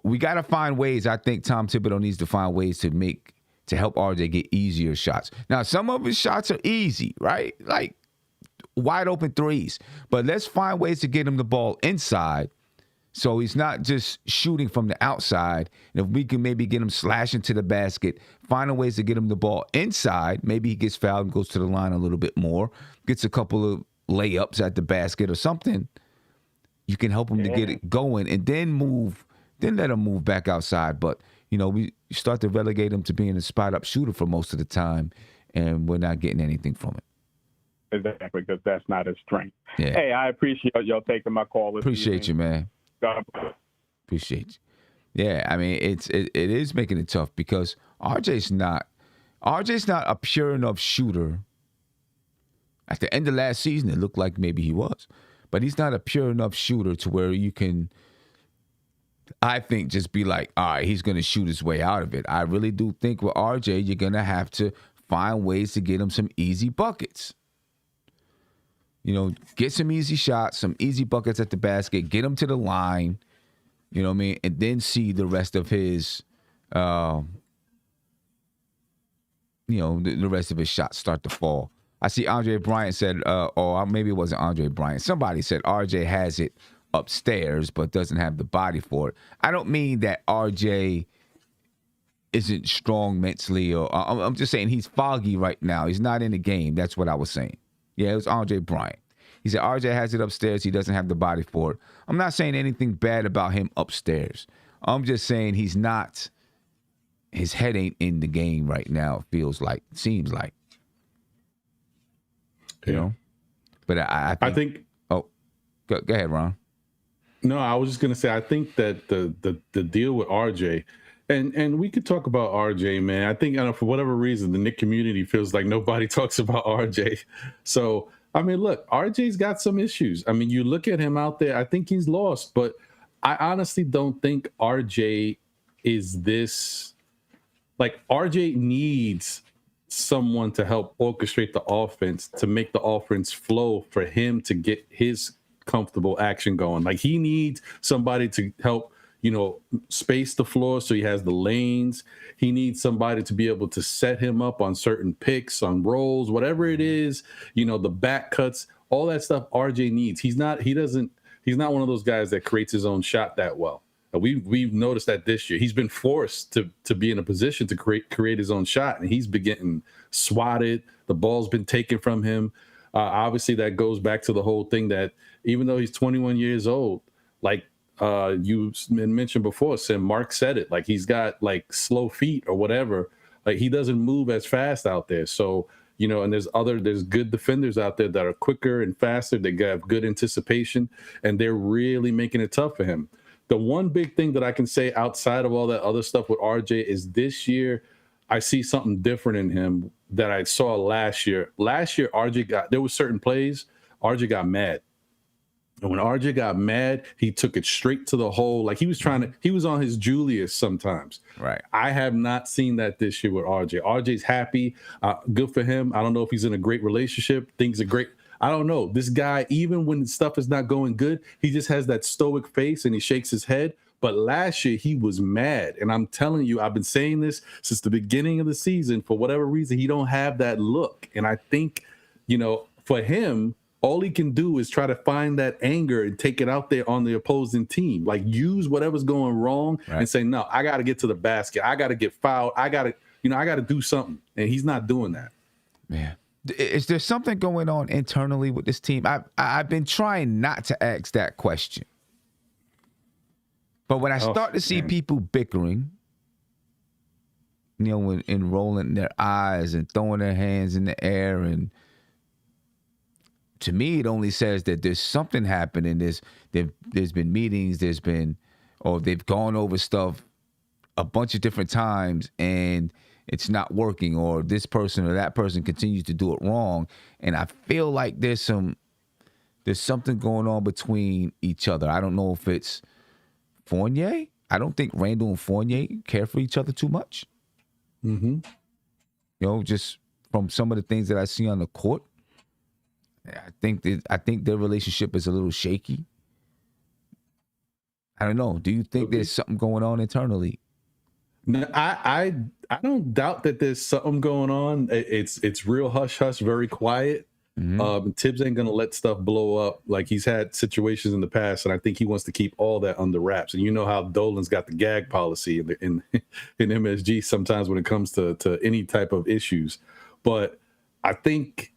We got to find ways. I think Tom Thibodeau needs to find ways to help RJ get easier shots. Now, some of his shots are easy, right? Like wide open threes. But let's find ways to get him the ball inside, so he's not just shooting from the outside. And if we can maybe get him slashing to the basket, finding ways to get him the ball inside, maybe he gets fouled and goes to the line a little bit more, gets a couple of layups at the basket or something. You can help him to get it going, and then let him move back outside. But, you know, we start to relegate him to being a spot-up shooter for most of the time, and we're not getting anything from it. Exactly, because that's not his strength. Yeah. Hey, I appreciate y'all taking my call. Appreciate you, man. God bless. Appreciate you. Yeah, I mean, it is making it tough, because RJ's not a pure enough shooter. At the end of last season, it looked like maybe he was, but he's not a pure enough shooter to where you can, I think, just be like, all right, he's going to shoot his way out of it. I really do think with RJ, you're going to have to find ways to get him some easy buckets. You know, get some easy shots, some easy buckets at the basket, get him to the line, you know what I mean, and then see the rest of his, the rest of his shots start to fall. I see Andre Bryant said, or maybe it wasn't Andre Bryant. Somebody said RJ has it upstairs but doesn't have the body for it. I don't mean that RJ isn't strong mentally, or I'm just saying he's foggy right now. He's not in the game. That's what I was saying. Yeah, it was Andre Bryant. He said RJ has it upstairs. He doesn't have the body for it. I'm not saying anything bad about him upstairs. I'm just saying his head ain't in the game right now, it seems like. You know? But I think oh, go ahead, Ron. No, I was just gonna say, I think that the deal with RJ, and we could talk about RJ, man. I think for whatever reason, the Knicks community feels like nobody talks about RJ. So, I mean, look, RJ's got some issues. I mean, you look at him out there, I think he's lost, but I honestly don't think RJ is this. Like, RJ needs someone to help orchestrate the offense, to make the offense flow for him to get his comfortable action going. Like, he needs somebody to help, space the floor so he has the lanes. He needs somebody to be able to set him up on certain picks, on rolls, whatever it is, the back cuts, all that stuff RJ needs. He's not one of those guys that creates his own shot that well. We've noticed that this year. He's been forced to be in a position to create his own shot, and he's been getting swatted. The ball's been taken from him. Obviously, that goes back to the whole thing that even though he's 21 years old, like you mentioned before, Sim, Mark said it, like he's got like slow feet or whatever. Like he doesn't move as fast out there. So, and there's good defenders out there that are quicker and faster. They have good anticipation, and they're really making it tough for him. The one big thing that I can say outside of all that other stuff with RJ is this year, I see something different in him that I saw last year. Last year, there were certain plays, RJ got mad. And when RJ got mad, he took it straight to the hole. Like he was on his Julius sometimes. Right. I have not seen that this year with RJ. RJ's happy. Good for him. I don't know if he's in a great relationship. Things are great. I don't know. This guy, even when stuff is not going good, he just has that stoic face and he shakes his head. But last year he was mad, and I'm telling you, I've been saying this since the beginning of the season. For whatever reason, he don't have that look, and I think, for him, all he can do is try to find that anger and take it out there on the opposing team. Like, use whatever's going wrong and say, no, I got to get to the basket. I got to get fouled. I got to do something. And he's not doing that. Man, is there something going on internally with this team? I've been trying not to ask that question. But when I start to see people bickering, and rolling their eyes and throwing their hands in the air, and to me, it only says that there's something happening. There's been meetings, they've gone over stuff a bunch of different times, and it's not working, or this person or that person continues to do it wrong. And I feel like there's something going on between each other. I don't know if it's Fournier. I don't think Randall and Fournier care for each other too much. Mm-hmm. Just from some of the things that I see on the court. I think their relationship is a little shaky. I don't know. Do you think there's something going on internally? No, I don't doubt that there's something going on. It's real hush hush, very quiet. Mm-hmm. Tibbs ain't gonna let stuff blow up. Like, he's had situations in the past, and I think he wants to keep all that under wraps. And you know how Dolan's got the gag policy in MSG sometimes when it comes to any type of issues. But I think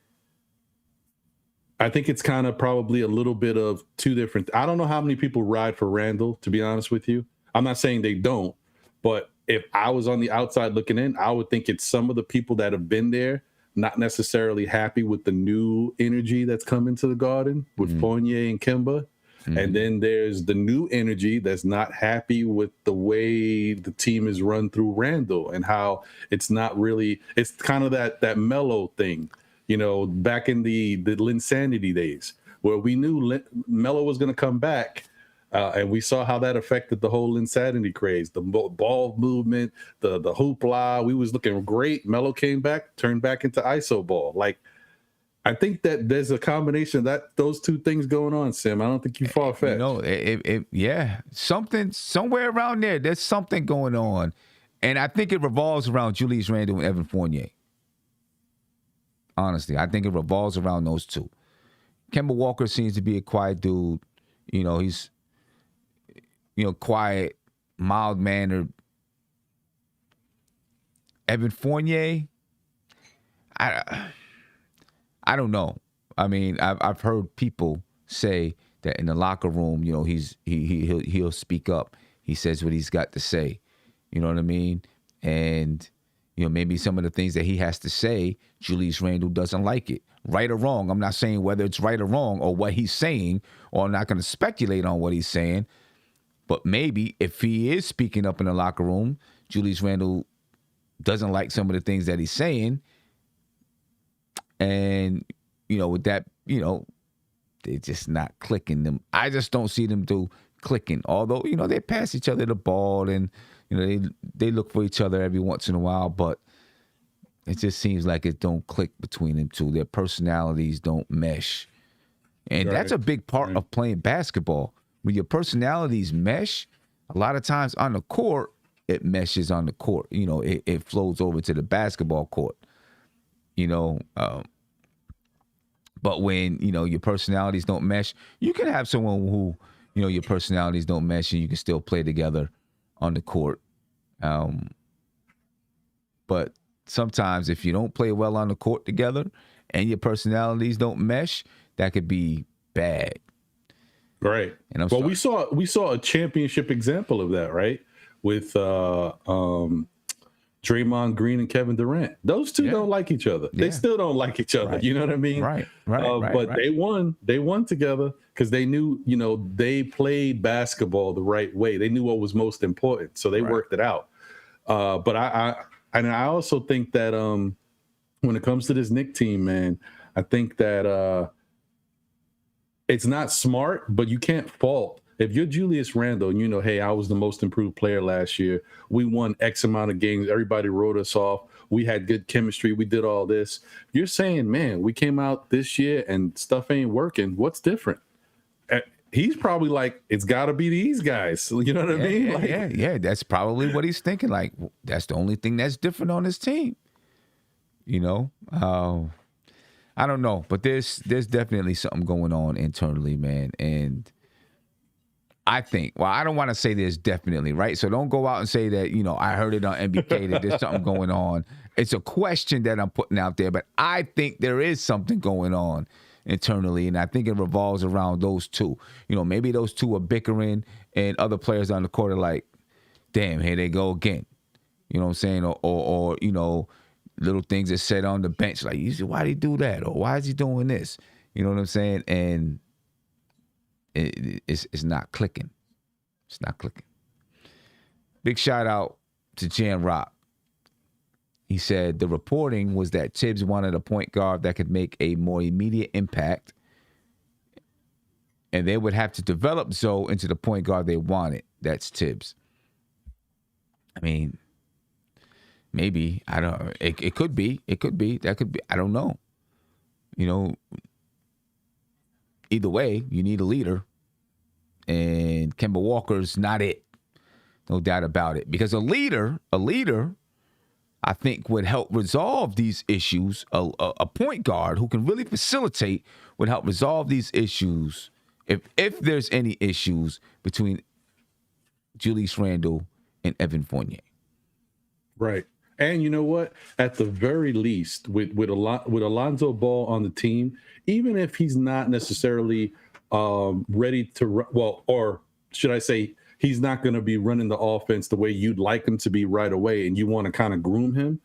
it's kind of probably a little bit of two different. I don't know how many people ride for Randall, to be honest with you. I'm not saying they don't, but if I was on the outside looking in, I would think it's some of the people that have been there, not necessarily happy with the new energy that's come into the Garden with Fournier and Kemba. Mm-hmm. And then there's the new energy that's not happy with the way the team is run through Randall, and how it's not really, it's kind of that mellow thing, back in the Linsanity days, where we knew Melo was going to come back. And we saw how that affected the whole Insanity craze, the ball movement, the hoopla. We was looking great. Melo came back, turned back into ISO ball. Like, I think that there's a combination of those two things going on, Sim. I don't think you far-fetched. Yeah, something somewhere around there. There's something going on, and I think it revolves around Julius Randle and Evan Fournier. Honestly, I think it revolves around those two. Kemba Walker seems to be a quiet dude. He's quiet, mild-mannered. Evan Fournier, I don't know. I mean, I've heard people say that in the locker room, he'll speak up. He says what he's got to say. You know what I mean? And maybe some of the things that he has to say, Julius Randle doesn't like it. Right or wrong, I'm not saying whether it's right or wrong or what he's saying, or I'm not going to speculate on what he's saying. But maybe if he is speaking up in the locker room, Julius Randle doesn't like some of the things that he's saying. And, with that, they're just not clicking them. I just don't see them clicking. Although, they pass each other the ball, and, they look for each other every once in a while. But it just seems like it don't click between them two. Their personalities don't mesh. And that's a big part of playing basketball. When your personalities mesh, a lot of times on the court, it meshes on the court. It flows over to the basketball court. But when, your personalities don't mesh, you can have someone who, your personalities don't mesh, and you can still play together on the court. But sometimes if you don't play well on the court together and your personalities don't mesh, that could be bad. Right. And we saw a championship example of that, right? With Draymond Green and Kevin Durant. Those two don't like each other. They still don't like each other. Right. You know what I mean? Right. But they won. They won together because they knew, they played basketball the right way. They knew what was most important, so they worked it out. But I also think that when it comes to this Knicks team, man, I think that it's not smart, but you can't fault. If you're Julius Randle and hey, I was the most improved player last year. We won X amount of games. Everybody wrote us off. We had good chemistry. We did all this. You're saying, man, we came out this year and stuff ain't working. What's different? he's probably like, it's got to be these guys. You know what I mean? Yeah. That's probably what he's thinking. Like, that's the only thing that's different on his team. You know, I don't know, but there's definitely something going on internally, man. And I think, well, I don't want to say there's definitely, right? So don't go out and say that, I heard it on NBK that there's something going on. It's a question that I'm putting out there, but I think there is something going on internally, and I think it revolves around those two. Maybe those two are bickering, and other players on the court are like, damn, here they go again. You know what I'm saying? Or little things that said on the bench, like, why did he do that? Or why is he doing this? You know what I'm saying? And it's not clicking. It's not clicking. Big shout out to Jan Rock. He said the reporting was that Tibbs wanted a point guard that could make a more immediate impact, and they would have to develop Zoe into the point guard they wanted. That's Tibbs. I mean, maybe. I don't. It could be. It could be. That could be. I don't know. Either way, you need a leader, and Kemba Walker's not it. No doubt about it. Because a leader, I think, would help resolve these issues. A point guard who can really facilitate would help resolve these issues if there's any issues between Julius Randle and Evan Fournier. Right. And you know what? At the very least, with Alonzo Ball on the team, even if he's not necessarily ready to or should I say, he's not going to be running the offense the way you'd like him to be right away, and you want to kind of groom him.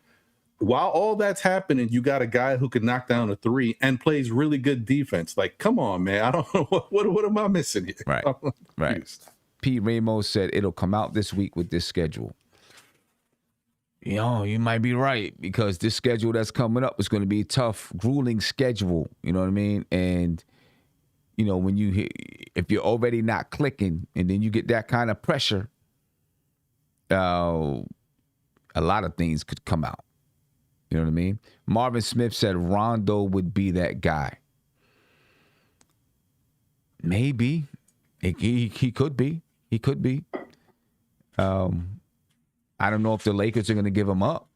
While all that's happening, you got a guy who can knock down a three and plays really good defense. Like, come on, man! I don't know what am I missing here? Right, right. Pete Ramos said it'll come out this week with this schedule. You might be right, because this schedule that's coming up is going to be a tough, grueling schedule. You know what I mean? And when if you're already not clicking, and then you get that kind of pressure, a lot of things could come out. You know what I mean? Marvin Smith said Rondo would be that guy. Maybe he could be. He could be. I don't know if the Lakers are going to give him up.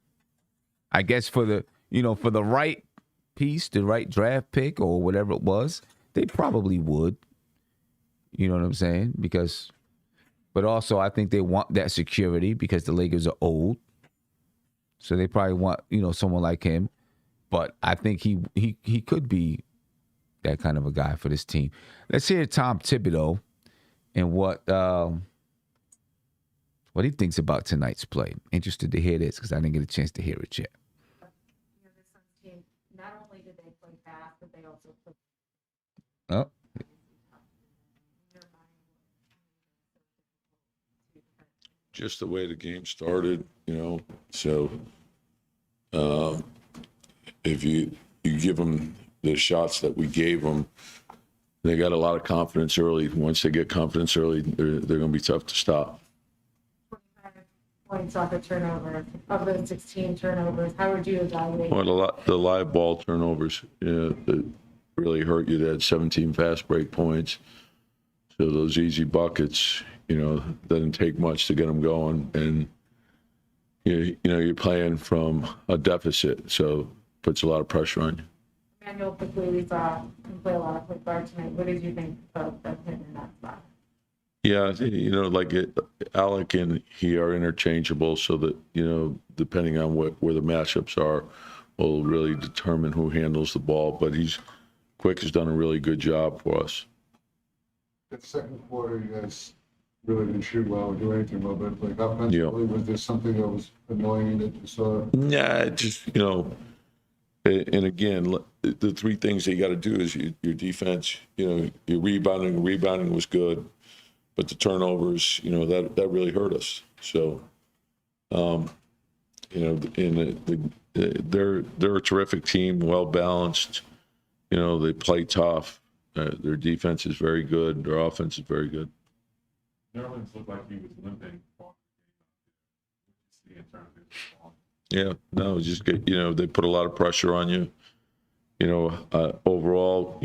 I guess for the right piece, the right draft pick or whatever it was, they probably would. You know what I'm saying? But also I think they want that security because the Lakers are old. So they probably want, someone like him. But I think he could be that kind of a guy for this team. Let's hear Tom Thibodeau and what he thinks about tonight's play. Interested to hear this because I didn't get a chance to hear it yet. This Suns team, not only did they play fast, but they also played. Oh. Just the way the game started, So, if you give them the shots that we gave them, they got a lot of confidence early. Once they get confidence early, they're going to be tough to stop. 25 points off a turnover. Of those 16 turnovers, how would you evaluate? Well, the live ball turnovers, that really hurt you. They had 17 fast break points. So those easy buckets, doesn't take much to get them going. And, you're playing from a deficit, so puts a lot of pressure on you. Emmanuel, quickly, we saw him play a lot of point guard tonight. What did you think of him in that spot? Yeah, Alec and he are interchangeable, so that, depending on where the matchups are, will really determine who handles the ball. But Quick has done a really good job for us. That second quarter, you guys really didn't shoot well or do anything well, but like offensively, was there something that was annoying that you saw? Yeah, just, and again, the three things that you got to do is your defense, your rebounding. Rebounding was good, but the turnovers, that really hurt us. So, they're a terrific team, well balanced. They play tough. Their defense is very good. Their offense is very good. Nerlens looked like he was limping. Yeah, no, just get, they put a lot of pressure on you. Overall,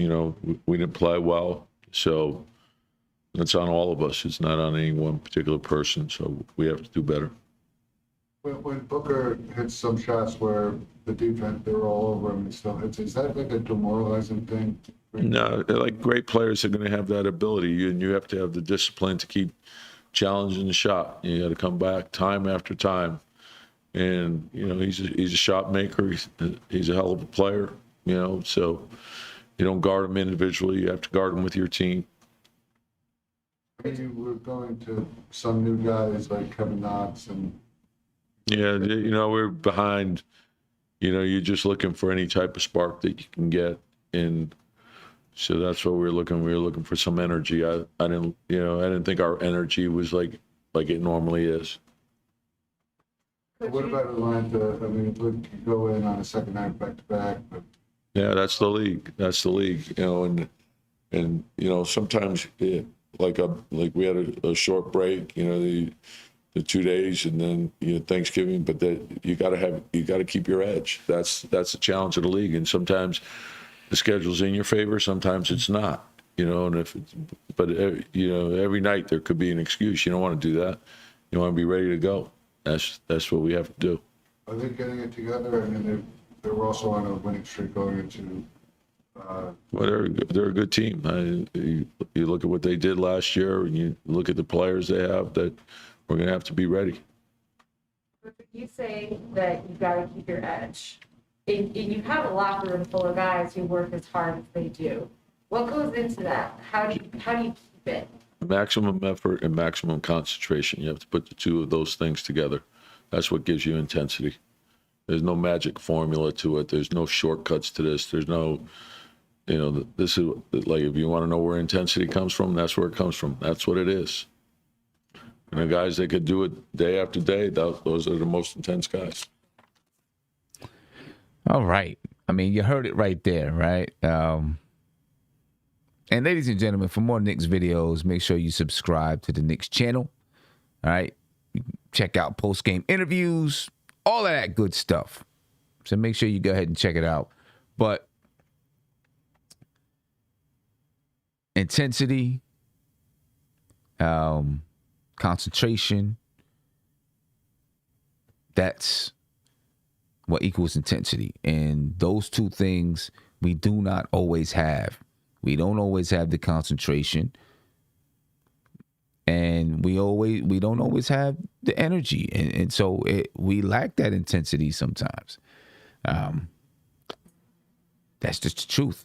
we didn't play well. So, It's on all of us. It's not on any one particular person. So we have to do better. When Booker hits some shots where the defense, they're all over him and stuff, is that like a demoralizing thing? No, like great players are going to have that ability, and you have to have the discipline to keep challenging the shot. You got to come back time after time, and he's a shot maker. He's a hell of a player. So you don't guard him individually. You have to guard him with your team. You were going to some new guys like Kevin Knox and. Yeah, we're behind. You're just looking for any type of spark that you can get, and so that's what we're looking. We were looking for some energy. I didn't think our energy was like it normally is. What about Atlanta? I mean, would you go in on a second night back to back? Yeah, that's the league. That's the league. And sometimes like we had a short break. The 2 days and then Thanksgiving, but you got to keep your edge. That's the challenge of the league, and sometimes the schedule's in your favor, sometimes it's not. Every night there could be an excuse. You don't want to do that. You want to be ready to go. That's what we have to do. Are they getting it together? I mean, they were also on a winning streak going into. Well, they're a good team. You look at what they did last year, and you look at the players they have that. We're going to have to be ready. You say that you've got to keep your edge. And you have a locker room full of guys who work as hard as they do. What goes into that? How do you keep it? Maximum effort and maximum concentration. You have to put the two of those things together. That's what gives you intensity. There's no magic formula to it. There's no shortcuts to this. There's no, this is like, if you want to know where intensity comes from, that's where it comes from. That's what it is. And the guys that could do it day after day, those are the most intense guys. All right. I mean, you heard it right there, right? And ladies and gentlemen, for more Knicks videos, make sure you subscribe to the Knicks channel. All right. Check out post-game interviews, all of that good stuff. So make sure you go ahead and check it out. But intensity, concentration, that's what equals intensity. And those two things we do not always have. We don't always have the concentration, and we don't always have the energy. And so we lack that intensity sometimes. That's just the truth.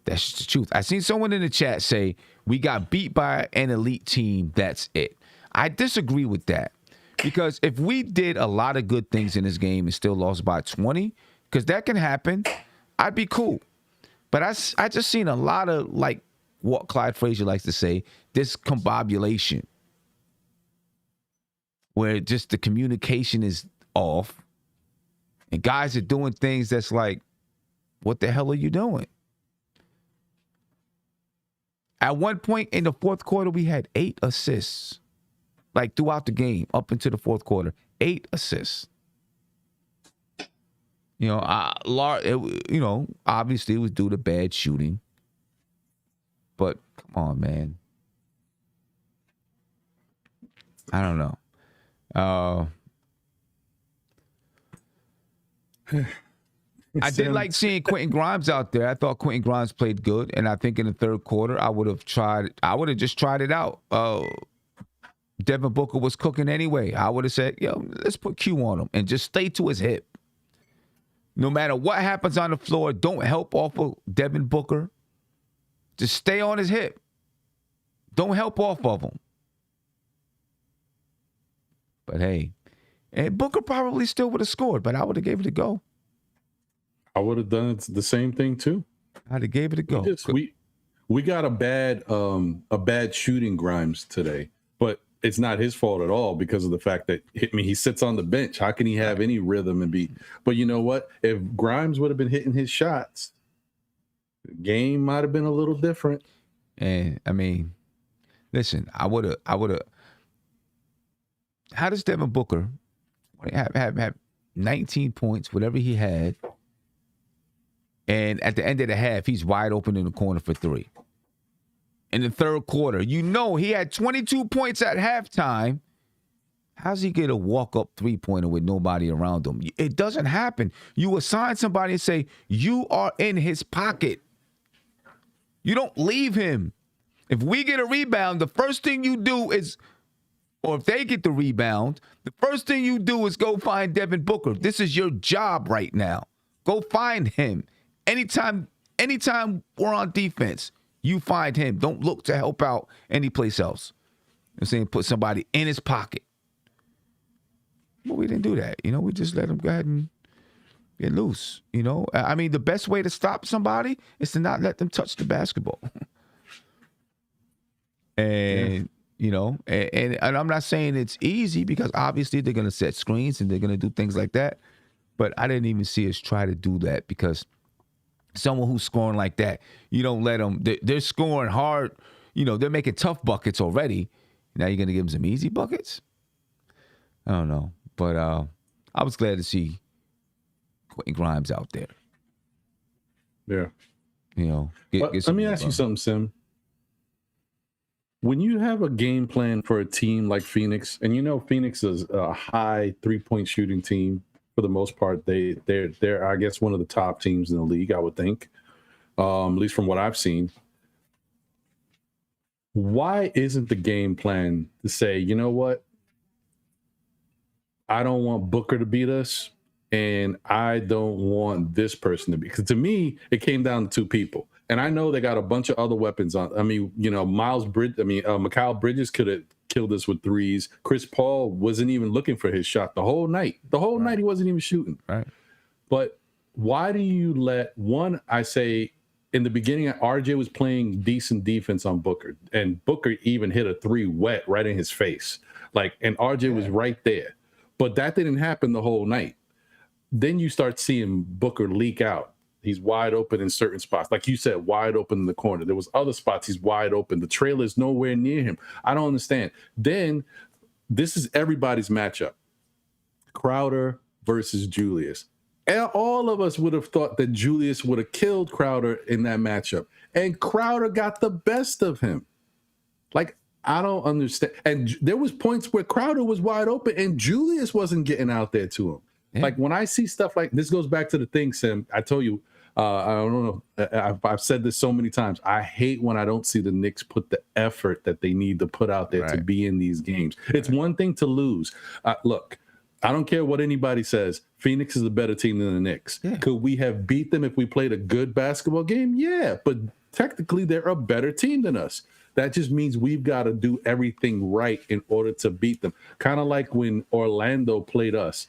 That's just the truth. I seen someone in the chat say, we got beat by an elite team, that's it. I disagree with that, because if we did a lot of good things in this game and still lost by 20, because that can happen, I'd be cool. But I just seen a lot of, like what Clyde Frazier likes to say, this combobulation, where just the communication is off and guys are doing things that's like, what the hell are you doing? At one point in the fourth quarter, we had 8 assists. Like throughout the game, up into the fourth quarter, 8 assists. Obviously it was due to bad shooting. But come on, man. I don't know. I did like seeing Quentin Grimes out there. I thought Quentin Grimes played good, and I think in the third quarter I would have just tried it out. Devin Booker was cooking anyway. I would have said, let's put Q on him and just stay to his hip. No matter what happens on the floor, don't help off of Devin Booker. Just stay on his hip. Don't help off of him. But hey, and Booker probably still would have scored, but I would have gave it a go. I would have done the same thing too. I'd have gave it a go. We got a bad shooting Grimes today, but it's not his fault at all because of the fact that he sits on the bench. How can he have any rhythm and be? But you know what? If Grimes would have been hitting his shots, the game might have been a little different. And I mean, listen, I would have. How does Devin Booker have 19 points, whatever he had, and at the end of the half, he's wide open in the corner for 3? in the third quarter. You know he had 22 points at halftime. How's he get a walk-up three-pointer with nobody around him? It doesn't happen. You assign somebody and say, you are in his pocket. You don't leave him. If we get a rebound, the first thing you do is, or if they get the rebound, the first thing you do is go find Devin Booker. This is your job right now. Go find him. Anytime we're on defense, you find him. Don't look to help out anyplace else. I'm saying put somebody in his pocket. But we didn't do that. We just let him go ahead and get loose. I mean, the best way to stop somebody is to not let them touch the basketball. And, and I'm not saying it's easy because obviously they're going to set screens and they're going to do things like that. But I didn't even see us try to do that because someone who's scoring like that, you don't let them. They're scoring hard. They're making tough buckets already. Now you're going to give them some easy buckets? I don't know. But I was glad to see Quentin Grimes out there. Yeah. Let me ask you something, Sim. When you have a game plan for a team like Phoenix, and Phoenix is a high three-point shooting team for the most part, they're I guess one of the top teams in the league, I would think, at least from what I've seen. Why isn't the game plan to say, you know what? I don't want Booker to beat us, and I don't want this person to beat. Because to me, it came down to two people. And I know they got a bunch of other weapons on. I mean, Mikal Bridges could have killed us with threes. Chris Paul wasn't even looking for his shot the whole night. The whole night he wasn't even shooting. Right. But why do you let I say in the beginning, RJ was playing decent defense on Booker, and Booker even hit a three wet right in his face. And RJ was right there. But that didn't happen the whole night. Then you start seeing Booker leak out. He's wide open in certain spots. Like you said, wide open in the corner. There was other spots he's wide open. The trailer's nowhere near him. I don't understand. Then this is everybody's matchup. Crowder versus Julius. And all of us would have thought that Julius would have killed Crowder in that matchup. And Crowder got the best of him. I don't understand. And there was points where Crowder was wide open and Julius wasn't getting out there to him. Yeah. When I see stuff like this, goes back to the thing, Sam. I told you, I don't know. I've said this so many times. I hate when I don't see the Knicks put the effort that they need to put out there to be in these games. It's one thing to lose. Look, I don't care what anybody says. Phoenix is a better team than the Knicks. Yeah. Could we have beat them if we played a good basketball game? Yeah, but technically they're a better team than us. That just means we've got to do everything right in order to beat them. Kind of like when Orlando played us.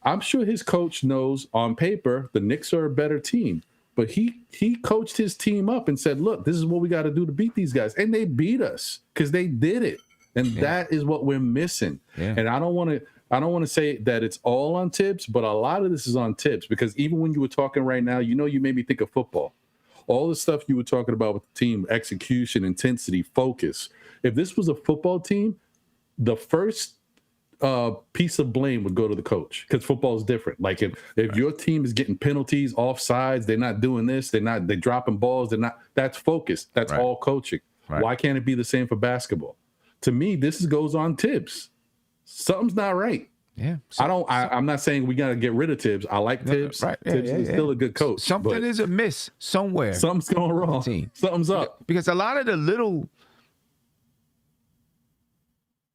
I'm sure his coach knows on paper the Knicks are a better team. But he coached his team up and said, look, this is what we got to do to beat these guys. And they beat us because they did it. And that is what we're missing. Yeah. And I don't want to say that it's all on Tibbs, but a lot of this is on Tibbs because even when you were talking right now, you made me think of football. All the stuff you were talking about with the team, execution, intensity, focus. If this was a football team, the first piece of blame would go to the coach because football is different. If your team is getting penalties, offsides, they're not doing this, they're dropping balls, that's focus. That's all coaching. Right. Why can't it be the same for basketball? To me, this goes on Tibbs. Something's not right. Yeah. I'm not saying we got to get rid of Tibbs. I like Tibbs. Right. Yeah, Tibbs is still a good coach. Something is amiss somewhere. Something's going wrong. Something's up. Because a lot of the little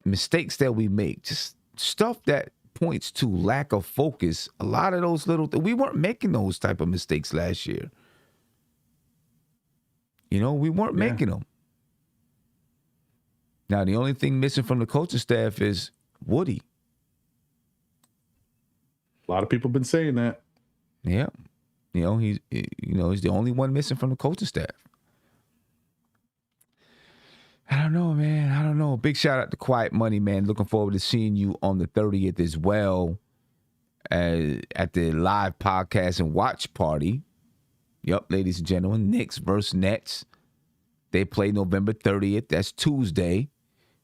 mistakes that we make, just stuff that points to lack of focus, a lot of those we weren't making those type of mistakes last year. We weren't making them. Now, the only thing missing from the coaching staff is Woody. A lot of people have been saying that. Yeah. He's the only one missing from the coaching staff. I don't know, man. I don't know. Big shout out to Quiet Money, man. Looking forward to seeing you on the 30th as well at the live podcast and watch party. Yep, ladies and gentlemen, Knicks versus Nets. They play November 30th. That's Tuesday.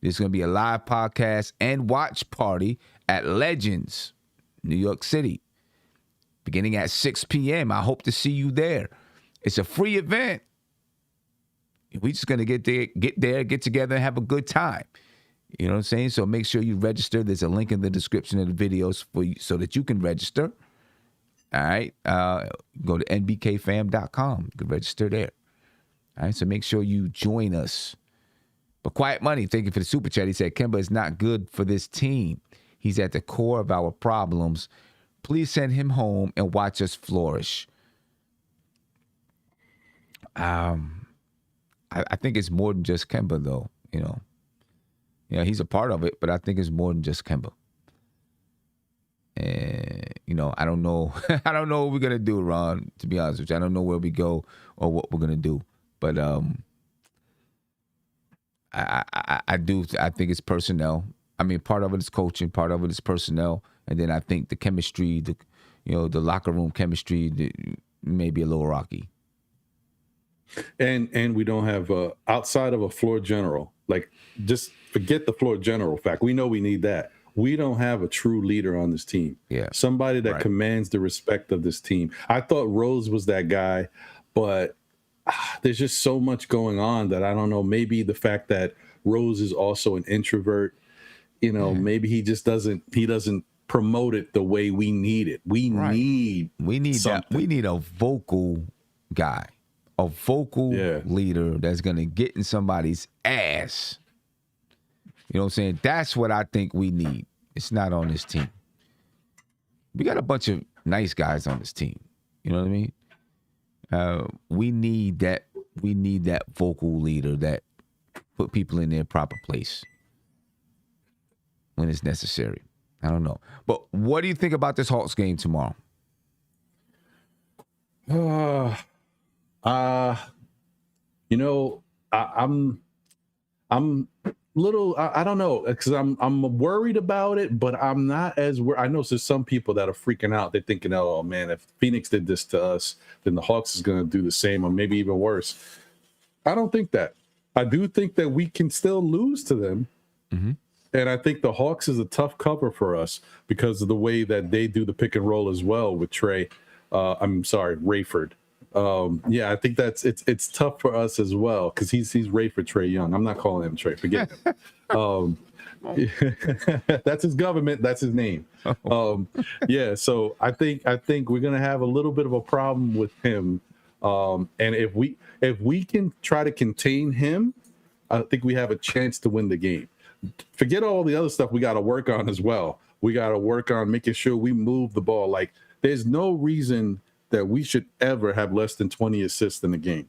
There's going to be a live podcast and watch party at Legends, New York City, beginning at 6 p.m. I hope to see you there. It's a free event. We just gonna get there, get together, and have a good time. You know what I'm saying? So make sure you register. There's a link in the description of the videos for you so that you can register. All right. Go to nbkfam.com. You can register there. All right. So make sure you join us. But Quiet Money, thank you for the super chat. He said, Kemba is not good for this team. He's at the core of our problems. Please send him home and watch us flourish. I think it's more than just Kemba, though. He's a part of it, but I think it's more than just Kemba. And I don't know. I don't know what we're gonna do, Ron. To be honest with you, I don't know where we go or what we're gonna do. But I do. I think it's personnel. I mean, part of it is coaching, part of it is personnel, and then I think the chemistry, the locker room chemistry, may be a little rocky. And we don't have outside of a floor general. Like, just forget the floor general fact. We know we need that. We don't have a true leader on this team. Yeah, somebody that right. commands the respect of this team. I thought Rose was that guy, but there's just so much going on that I don't know. Maybe the fact that Rose is also an introvert, maybe he just doesn't promote it the way we need it. We need something. We need a vocal guy, a vocal leader that's gonna get in somebody's ass. You know what I'm saying? That's what I think we need. It's not on this team. We got a bunch of nice guys on this team. You know what I mean? We need that. We need that vocal leader that put people in their proper place when it's necessary. I don't know. But what do you think about this Hawks game tomorrow? I'm little, I don't know, because I'm worried about it, but I'm not as worried. I know there's some people that are freaking out. They're thinking, oh man, if Phoenix did this to us, then the Hawks is going to do the same or maybe even worse. I don't think that. I do think that we can still lose to them. Mm-hmm. And I think the Hawks is a tough cover for us because of the way that they do the pick and roll as well with Rayford. I think it's tough for us as well because he's Rayford Trae Young. I'm not calling him Trae. Forget him. That's his government. That's his name. So I think we're gonna have a little bit of a problem with him. And if we can try to contain him, I think we have a chance to win the game. Forget all the other stuff we got to work on as well. We got to work on making sure we move the ball. Like, there's no reason that we should ever have less than 20 assists in the game.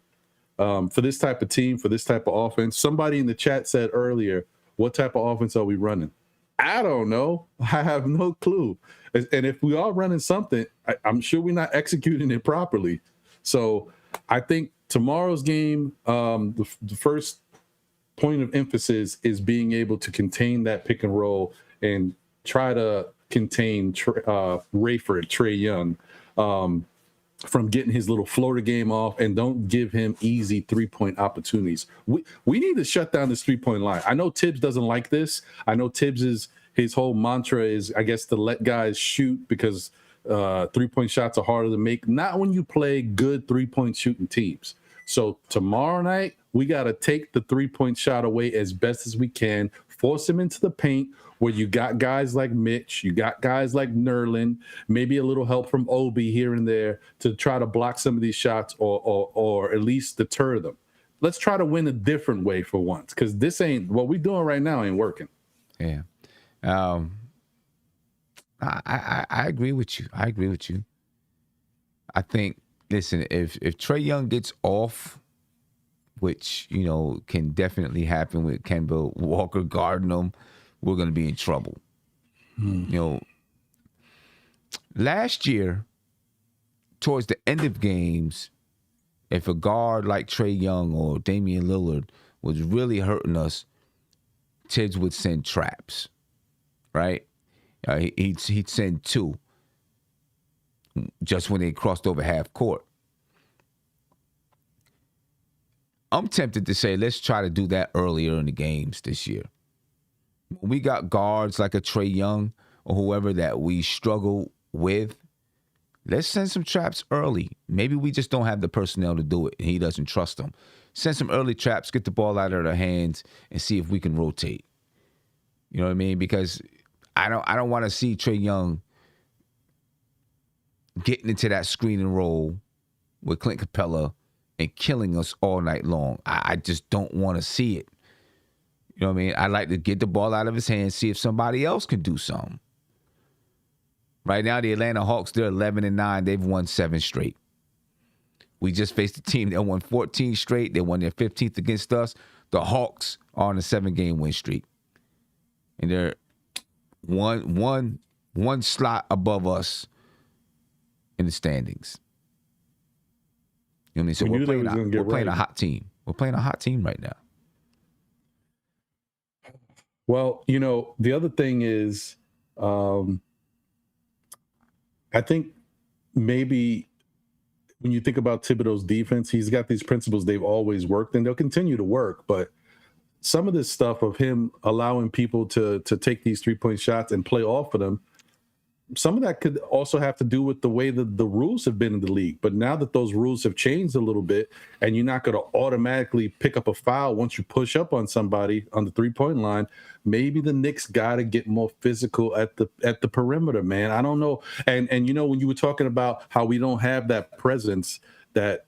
For this type of team, for this type of offense, somebody in the chat said earlier, what type of offense are we running? I don't know. I have no clue. And if we are running something, I'm sure we're not executing it properly. So I think tomorrow's game, the first point of emphasis is being able to contain that pick and roll and try to contain Rayford, Trae Young, from getting his little floater game off, and don't give him easy 3-point opportunities. We need to shut down this 3-point line. I know Tibbs doesn't like this. I know his whole mantra is, I guess, to let guys shoot because 3-point shots are harder to make. Not when you play good 3-point shooting teams. So tomorrow night, we got to take the 3-point shot away as best as we can, force him into the paint where you got guys like Mitch, you got guys like Nerlin, maybe a little help from Obi here and there to try to block some of these shots or at least deter them. Let's try to win a different way for once, because this ain't what we're doing right now ain't working. Yeah. I agree with you. I think, listen, if Trae Young gets off, which, can definitely happen with Kemba Walker guarding him, we're going to be in trouble. Last year, towards the end of games, if a guard like Trae Young or Damian Lillard was really hurting us, Tibbs would send traps, right? He'd send 2 just when they crossed over half court. I'm tempted to say let's try to do that earlier in the games this year. We got guards like a Trae Young or whoever that we struggle with. Let's send some traps early. Maybe we just don't have the personnel to do it, and he doesn't trust them. Send some early traps, get the ball out of their hands, and see if we can rotate. You know what I mean? Because I don't want to see Trae Young getting into that screen and roll with Clint Capella and killing us all night long. I just don't want to see it. You know what I mean? I'd like to get the ball out of his hands, see if somebody else can do something. Right now, the Atlanta Hawks, they're 11-9. They've won 7 straight. We just faced a team that won 14 straight. They won their 15th against us. The Hawks are on a 7-game win streak. And they're one slot above us in the standings. You know what I mean? So we're playing a hot team. We're playing a hot team right now. Well, the other thing is, I think maybe when you think about Thibodeau's defense, he's got these principles they've always worked, and they'll continue to work. But some of this stuff of him allowing people to take these 3-point shots and play off of them, some of that could also have to do with the way that the rules have been in the league. But now that those rules have changed a little bit, and you're not going to automatically pick up a foul once you push up on somebody on the 3-point line, maybe the Knicks got to get more physical at the perimeter, man. I don't know. And when you were talking about how we don't have that presence, that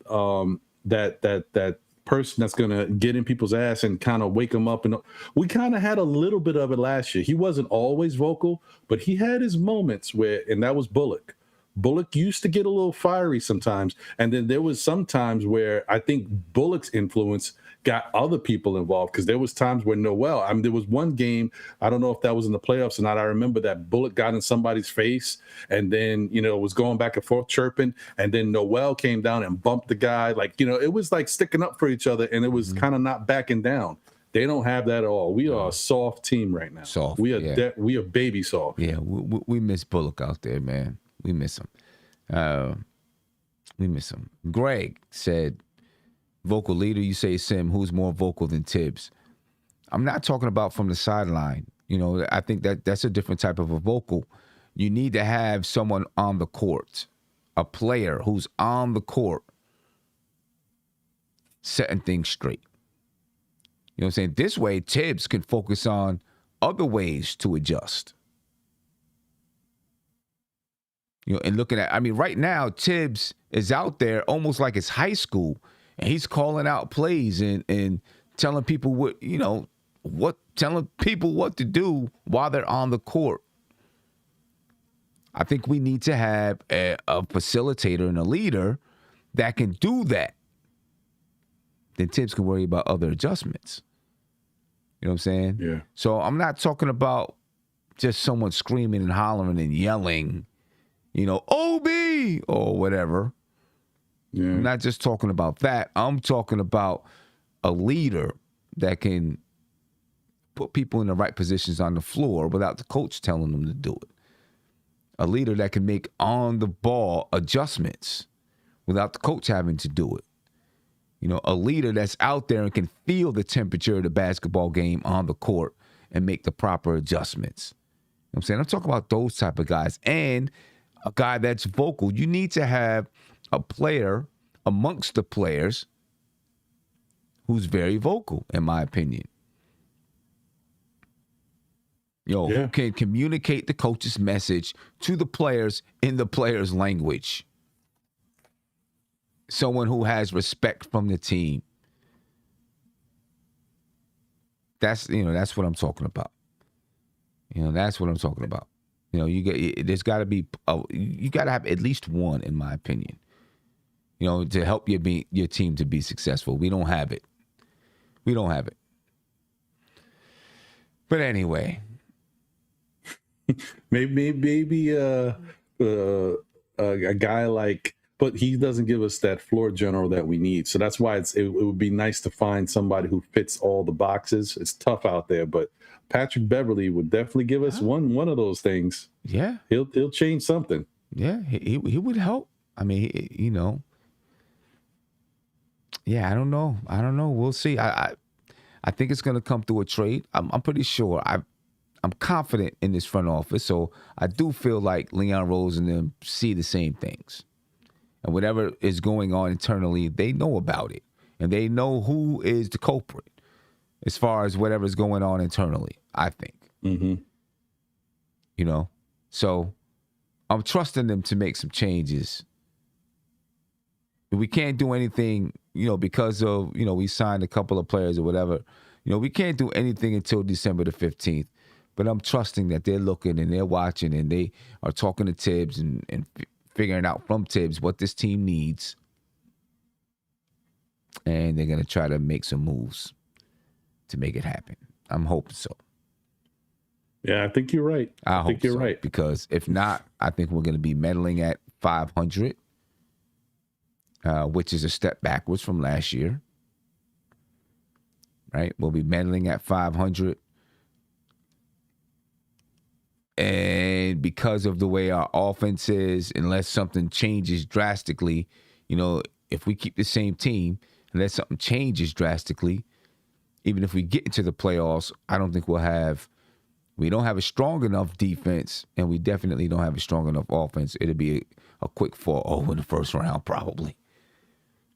person that's going to get in people's ass and kind of wake them up. And we kind of had a little bit of it last year. He wasn't always vocal, but he had his moments and that was Bullock. Bullock used to get a little fiery sometimes. And then there was some times where I think Bullock's influence got other people involved, because there was times where there was one game, I don't know if that was in the playoffs or not. I remember that Bullock got in somebody's face and then, was going back and forth chirping. And then Noel came down and bumped the guy. It was like sticking up for each other, and it was kind of not backing down. They don't have that at all. We are a soft team right now. Soft. We are we are baby soft. Yeah, we miss Bullock out there, man. We miss him. Greg said, vocal leader, you say, Sim, who's more vocal than Tibbs? I'm not talking about from the sideline. I think that's a different type of a vocal. You need to have someone on the court, a player who's on the court, setting things straight. You know what I'm saying? This way, Tibbs can focus on other ways to adjust. And looking at, right now, Tibbs is out there almost like it's high school, and he's calling out plays and telling people telling people what to do while they're on the court. I think we need to have a facilitator and a leader that can do that. Then Tibbs can worry about other adjustments. You know what I'm saying? Yeah. So I'm not talking about just someone screaming and hollering and yelling, OB or whatever. Yeah. I'm not just talking about that. I'm talking about a leader that can put people in the right positions on the floor without the coach telling them to do it. A leader that can make on-the-ball adjustments without the coach having to do it. A leader that's out there and can feel the temperature of the basketball game on the court and make the proper adjustments. You know what I'm saying? I'm talking about those type of guys. And a guy that's vocal. You need to have a player amongst the players who's very vocal, in my opinion. Who can communicate the coach's message to the players in the players' language. Someone who has respect from the team. That's what I'm talking about. That's what I'm talking about. There's got to be you got to have at least one, in my opinion. To help your team to be successful. We don't have it. But anyway, maybe a guy like. But he doesn't give us that floor general that we need. So that's why it would be nice to find somebody who fits all the boxes. It's tough out there, but Patrick Beverley would definitely give us one of those things. Yeah. He'll change something. Yeah, he would help. Yeah, I don't know. We'll see. I think it's going to come through a trade. I'm pretty sure. I'm confident in this front office, so I do feel like Leon Rose and them see the same things. And whatever is going on internally, they know about it. And they know who is the culprit as far as whatever's going on internally, I think. Mm-hmm. You know? So I'm trusting them to make some changes. We can't do anything, because of, we signed a couple of players or whatever. We can't do anything until December the 15th. But I'm trusting that they're looking and they're watching and they are talking to Tibbs and figuring out from Tibbs what this team needs. And they're going to try to make some moves to make it happen. I'm hoping so. Yeah, I think you're right. I think hope you're so, right. Because if not, I think we're going to be meddling at 500, which is a step backwards from last year. Right? We'll be meddling at 500. And because of the way our offense is, unless something changes drastically, if we keep the same team, unless something changes drastically, even if we get into the playoffs, I don't think we don't have a strong enough defense, and we definitely don't have a strong enough offense. It'll be a quick 4-0 in the first round, probably.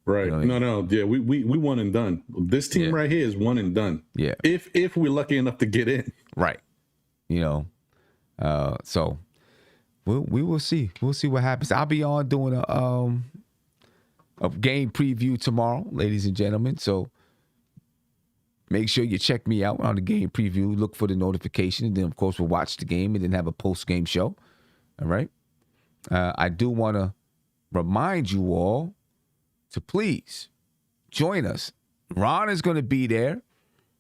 Right. You know what I mean? No. Yeah, we one and done. This team right here is one and done. Yeah. If we're lucky enough to get in. Right. So we will see. We'll see what happens. I'll be on doing a game preview tomorrow, ladies and gentlemen. So make sure you check me out on the game preview. Look for the notification. And then, of course, we'll watch the game and then have a post-game show. All right? I do want to remind you all to please join us. Ron is going to be there.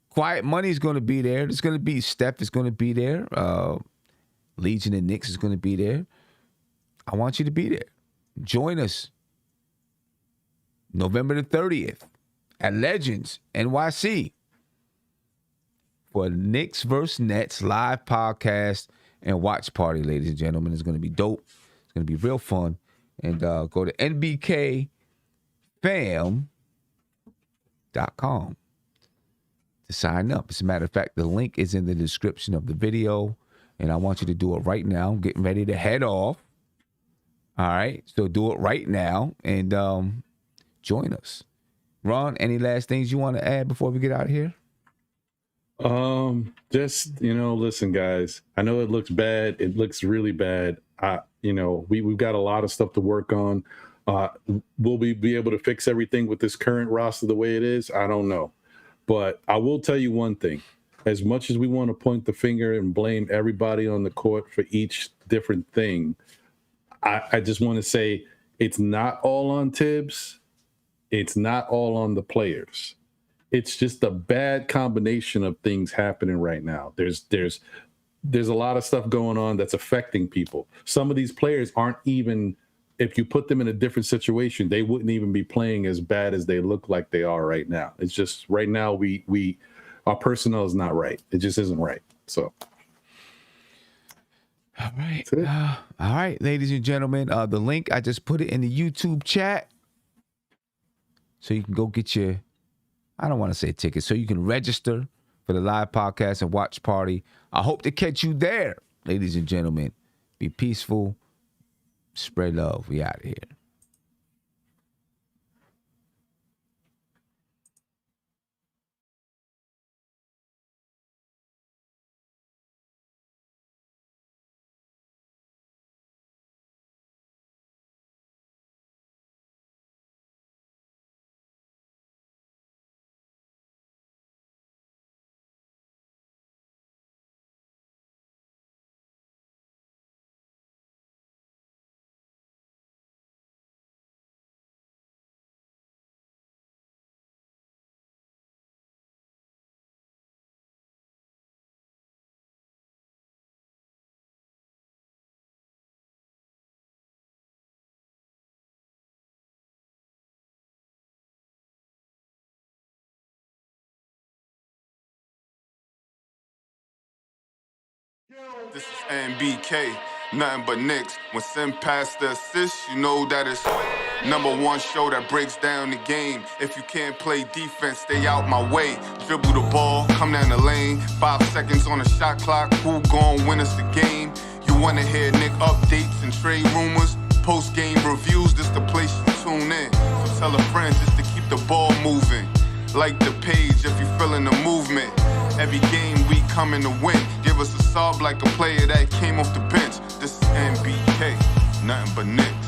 Quiet Money is going to be there. There's going to be Steph is going to be there. Legion and Knicks is going to be there. I want you to be there. Join us November the 30th at Legends NYC for Knicks vs. Nets live podcast and watch party, ladies and gentlemen. It's going to be dope. It's going to be real fun. And go to nbkfam.com to sign up. As a matter of fact, the link is in the description of the video, and I want you to do it right now. I'm getting ready to head off. All right, so do it right now and join us. Ron, any last things you want to add before we get out of here? Just, listen, guys, I know it looks bad. It looks really bad. We've got a lot of stuff to work on. Will we be able to fix everything with this current roster the way it is? I don't know. But I will tell you one thing. As much as we want to point the finger and blame everybody on the court for each different thing, I just want to say it's not all on Tibbs. It's not all on the players. It's just a bad combination of things happening right now. There's a lot of stuff going on that's affecting people. Some of these players aren't even, if you put them in a different situation, they wouldn't even be playing as bad as they look like they are right now. It's just right now our personnel is not right. It just isn't right. So. All right. All right, ladies and gentlemen, the link, I just put it in the YouTube chat. So you can go get your, I don't want to say tickets, so you can register for the live podcast and watch party. I hope to catch you there, ladies and gentlemen. Be peaceful. Spread love. We out of here. This is NBK, nothing but Knicks. When Sim passed the assist, you know that it's Number one show that breaks down the game. If you can't play defense, stay out my way. Dribble the ball, come down the lane. 5 seconds on the shot clock. Who gon' win us the game? You wanna hear Nick updates and trade rumors? Postgame reviews, this the place you tune in. So tell a friend just to keep the ball moving. Like the page if you feeling the movement. Every game we coming to win. Give us a sob like a player that came off the bench. This is NBK, nothing but Knicks.